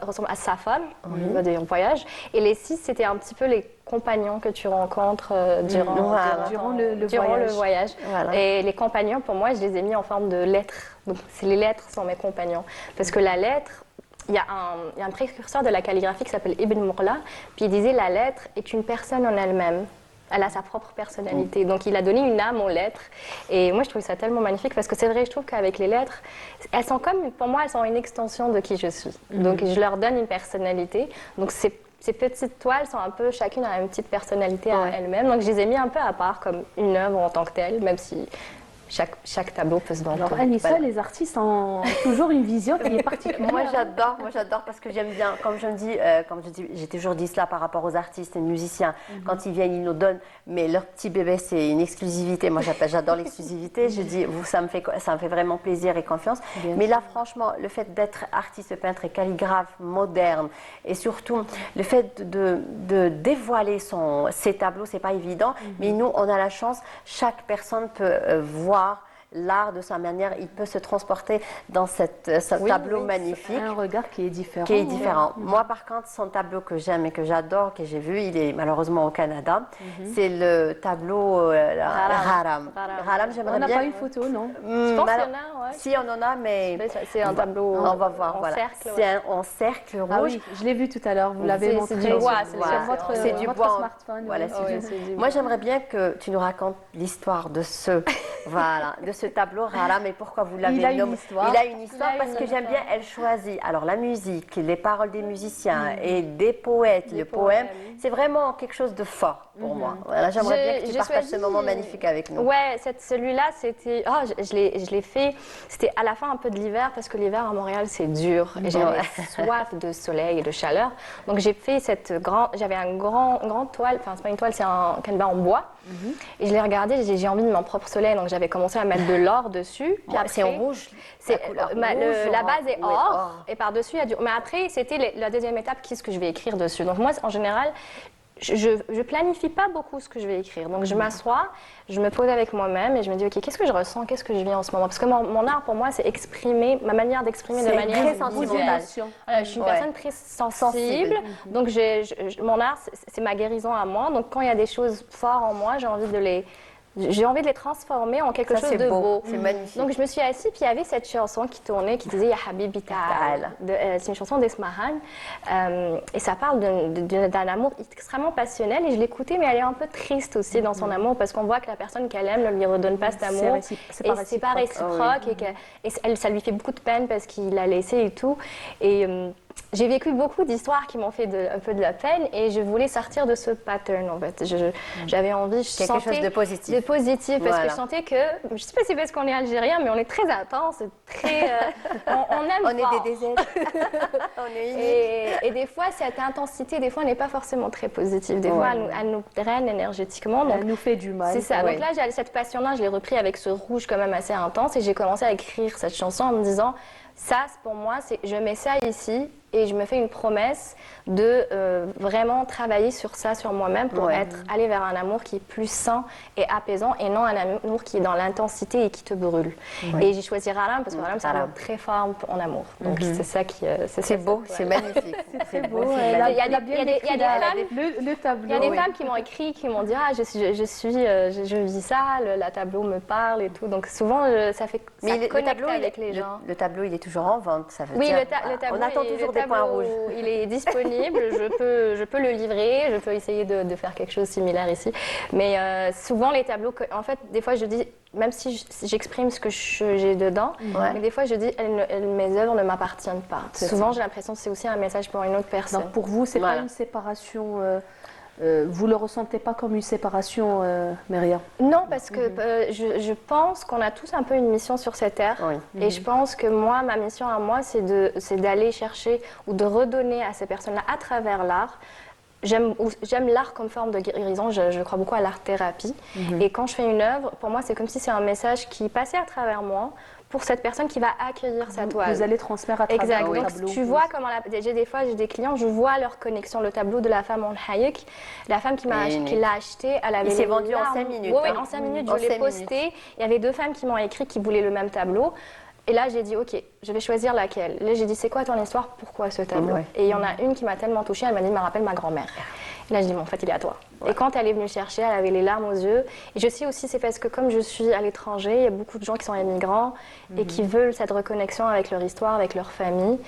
Speaker 10: ressemble à sa femme, un voyage. Et les 6, c'était un petit peu les compagnons que tu rencontres durant le voyage. Voilà. Et les compagnons, pour moi, je les ai mis en forme de lettres. Donc, les lettres sont mes compagnons. Parce que la lettre, il y a un précurseur de la calligraphie qui s'appelle Ibn Mourla, puis il disait la lettre est une personne en elle-même. Elle a sa propre personnalité. Donc, il a donné une âme aux lettres. Et moi, je trouve ça tellement magnifique parce que c'est vrai, je trouve qu'avec les lettres, elles sont comme, pour moi, elles sont une extension de qui je suis. Donc, je leur donne une personnalité. Donc, ces petites toiles sont un peu, chacune a une petite personnalité à elle-même. Donc, je les ai mis un peu à part comme une œuvre en tant que telle, même si chaque tableau peut se vendre.
Speaker 1: Alors, Anissa, les artistes ont toujours une vision qui est particulière.
Speaker 9: Moi, j'adore parce que j'aime bien, comme je dis, j'ai toujours dit cela par rapport aux artistes et musiciens. Quand ils viennent, ils nous donnent, mais leur petit bébé, c'est une exclusivité. Moi, j'adore l'exclusivité. Je dis, ça me fait vraiment plaisir et confiance. Mais là, franchement, le fait d'être artiste, peintre et calligraphe moderne, et surtout le fait de dévoiler ses tableaux, c'est pas évident. Mais nous, on a la chance, chaque personne peut voir l'art de sa manière, il peut se transporter dans ce tableau magnifique.
Speaker 1: Un regard qui est différent.
Speaker 9: Moi, par contre, son tableau que j'aime et que j'adore, que j'ai vu, il est malheureusement au Canada, c'est le tableau Haram. J'aimerais bien.
Speaker 1: On n'a pas une photo, non?
Speaker 10: Je pense qu'il y en a, ouais.
Speaker 9: Si, on en a, mais...
Speaker 10: C'est un tableau
Speaker 9: on va voir,
Speaker 10: en cercle.
Speaker 9: C'est en cercle rouge.
Speaker 1: Ah oui, je l'ai vu tout à l'heure, vous l'avez montré.
Speaker 10: C'est du bois,
Speaker 9: c'est du bois.
Speaker 1: Smartphone.
Speaker 9: Voilà, moi, j'aimerais bien que tu nous racontes l'histoire de ce tableau Haram et pourquoi vous l'avez nommé. Il a une histoire parce que j'aime bien, elle choisit. Alors la musique, les paroles des musiciens et des poètes, le poème, c'est vraiment quelque chose de fort pour moi. Voilà, j'aimerais bien que tu partages ce moment magnifique avec nous.
Speaker 10: Ouais, celui-là, c'était, je l'ai fait, c'était à la fin un peu de l'hiver parce que l'hiver à Montréal c'est dur et j'avais soif de soleil et de chaleur. Donc j'ai fait j'avais un grand toile, enfin c'est pas une toile, c'est un canevas en bois. Et je l'ai regardé, j'ai envie de mon propre soleil, donc j'avais commencé à mettre de l'or dessus. Puis après,
Speaker 9: c'est en rouge.
Speaker 10: La base est or et par-dessus il y a du. Mais après, c'était la deuxième étape, qu'est-ce que je vais écrire dessus. Donc moi, en général, je planifie pas beaucoup ce que je vais écrire. Donc je m'assois, je me pose avec moi-même et je me dis, ok, qu'est-ce que je ressens, qu'est-ce que je vis en ce moment. Parce que mon art, pour moi, c'est exprimer, ma manière d'exprimer de manière
Speaker 9: très sentimentale.
Speaker 10: Je suis une personne très sensible. Donc mon art, c'est ma guérison à moi. Donc quand il y a des choses fortes en moi, j'ai envie de les transformer en quelque chose de beau.
Speaker 9: C'est magnifique.
Speaker 10: Donc je me suis assise, puis il y avait cette chanson qui tournait, qui disait Ya Habibi Ta'al. C'est une chanson d'Esmahan. Et ça parle d'un amour extrêmement passionnel. Et je l'écoutais, mais elle est un peu triste aussi dans son amour, parce qu'on voit que la personne qu'elle aime ne lui redonne pas cet amour. C'est pas réciproque. Et ça lui fait beaucoup de peine parce qu'il l'a laissé et tout. Et j'ai vécu beaucoup d'histoires qui m'ont fait un peu de la peine et je voulais sortir de ce pattern en fait. J'avais envie,
Speaker 9: quelque chose de positif.
Speaker 10: Parce que je sentais que, je sais pas si c'est parce qu'on est algérien, mais on est très intense, très, on aime
Speaker 9: on
Speaker 10: fort.
Speaker 9: est des DZ. On est unique.
Speaker 10: Et des fois, cette intensité, des fois, n'est pas forcément très positive. Des fois, elle nous draine énergétiquement. Donc,
Speaker 1: elle nous fait du mal.
Speaker 10: C'est ça. Donc là, cette passion-là, je l'ai repris avec ce rouge quand même assez intense et j'ai commencé à écrire cette chanson en me disant, ça, pour moi, je mets ça ici et je me fais une promesse de vraiment travailler sur ça, sur moi-même, pour aller vers un amour qui est plus sain et apaisant et non un amour qui est dans l'intensité et qui te brûle. Et j'ai choisi Haram parce que Haram, c'est un mot très fort en amour. Donc c'est ça qui...
Speaker 9: c'est beau, c'est magnifique.
Speaker 1: C'est beau.
Speaker 10: Il y a
Speaker 1: le tableau.
Speaker 10: Il y a des femmes qui m'ont écrit, qui m'ont dit « Ah, je vis ça, le tableau me parle et tout. » Donc souvent, ça fait connecter avec les gens.
Speaker 9: Le tableau, il est toujours en vente, ça veut
Speaker 10: dire.
Speaker 9: Oui,
Speaker 10: le tableau,
Speaker 9: on attend toujours des points rouges.
Speaker 10: Il est disponible, je peux le livrer, je peux essayer de faire quelque chose de similaire ici. Mais souvent, les tableaux, en fait, des fois, je dis, même si j'exprime ce que j'ai dedans, mais des fois, je dis, mes œuvres ne m'appartiennent pas. Souvent, j'ai l'impression que c'est aussi un message pour une autre personne.
Speaker 1: Donc, pour vous, c'est pas une séparation... vous le ressentez pas comme une séparation, Myriam?
Speaker 10: Non, parce que je pense qu'on a tous un peu une mission sur cette terre. Et je pense que moi, ma mission à moi, c'est d'aller chercher ou de redonner à ces personnes-là, à travers l'art. J'aime l'art comme forme de guérison, je crois beaucoup à l'art-thérapie. Et quand je fais une œuvre, pour moi, c'est comme si c'est un message qui passait à travers moi, pour cette personne qui va accueillir sa toile.
Speaker 1: Vous allez transmettre à travers le tableau.
Speaker 10: Tu vois comment des fois j'ai des clients, je vois leur connexion. Le tableau de la femme en hayek, la femme qui l'a acheté, elle avait.
Speaker 9: Il s'est vendu en 5 minutes.
Speaker 10: Oui, en 5 minutes, je l'ai posté. Il y avait 2 femmes qui m'ont écrit qui voulaient le même tableau. Et là, j'ai dit, ok, je vais choisir laquelle. Là, j'ai dit, c'est quoi ton histoire? Pourquoi ce tableau?
Speaker 9: Ouais.
Speaker 10: Et il y en a une qui m'a tellement touchée, elle m'a dit, me rappelle ma grand-mère. Et là, je dis, bon, en fait, il est à toi. Ouais. Et quand elle est venue chercher, elle avait les larmes aux yeux. Et je sais aussi, c'est parce que comme je suis à l'étranger, il y a beaucoup de gens qui sont immigrants et qui veulent cette reconnexion avec leur histoire, avec leur famille,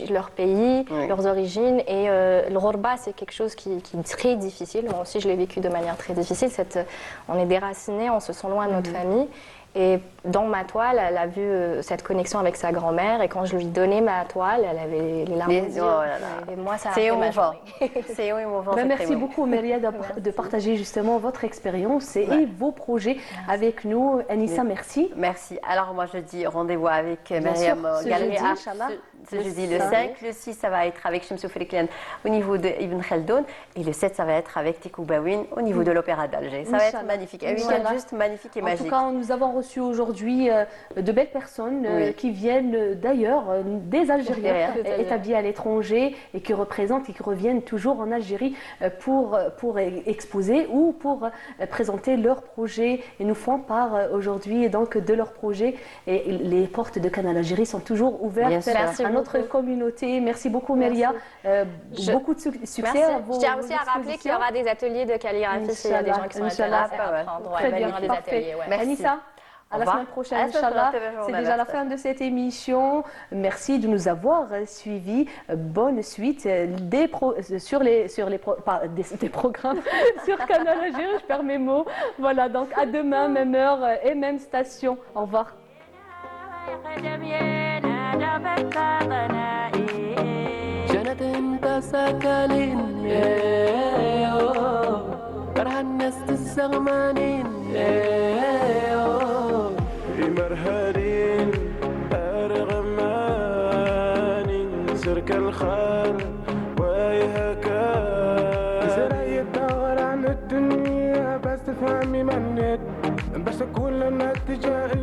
Speaker 10: leur pays,
Speaker 9: Oui.
Speaker 10: leurs origines. Et le Ghorba, c'est quelque chose qui est très difficile. Moi aussi, je l'ai vécu de manière très difficile. On est déracinés, on se sent loin de notre famille. Et dans ma toile, elle a vu cette connexion avec sa grand-mère. Et quand je lui donnais ma toile, elle avait les larmes aux yeux. Et moi, ça a fait ma journée.
Speaker 9: C'est émouvant.
Speaker 1: Merci beaucoup, Meria, de partager justement votre expérience et vos projets avec nous. Anissa, merci.
Speaker 9: Merci. Alors, moi, je dis rendez-vous avec
Speaker 1: Bien
Speaker 9: Myriam
Speaker 1: sûr, ce
Speaker 9: Galerie
Speaker 1: jeudi,
Speaker 9: Art,
Speaker 1: Inch'Allah.
Speaker 9: ce jeudi le 5. Le 6, ça va être avec Shamsou Friklian au niveau de Ibn Khaldoun. Et le 7, ça va être avec Tekou Bawin au niveau de l'Opéra d'Alger. Ça va être magnifique. Un week-end juste magnifique et magique.
Speaker 1: En tout cas, nous avons reçu aujourd'hui de belles personnes qui viennent d'ailleurs, des Algériens établis à l'étranger et qui représentent et qui reviennent toujours en Algérie pour exposer ou pour présenter leurs projets et nous font part aujourd'hui donc de leurs projets. Et les portes de Canal Algérie sont toujours ouvertes à notre communauté. Merci beaucoup, Meria. Beaucoup de succès à vos
Speaker 10: Je tiens aussi à rappeler qu'il y aura des ateliers de calligraphie s'il y a des gens qui sont intéressés à apprendre.
Speaker 1: Très bien,
Speaker 10: des ateliers.
Speaker 1: Anissa, à la semaine prochaine, Inch'Allah. C'est déjà la fin de cette émission. Merci de nous avoir suivis. Bonne suite des programmes sur Canal Algérie. Je perds mes mots. Voilà, donc à demain, même heure et même station. Au revoir.
Speaker 6: جنت انت سكالين فرح الناس السغمانين
Speaker 7: مرهرين أرغمانين سرك الخال ويهكا زرعي الدور عن الدنيا بس تفهمي منك بس كل الناس تجاه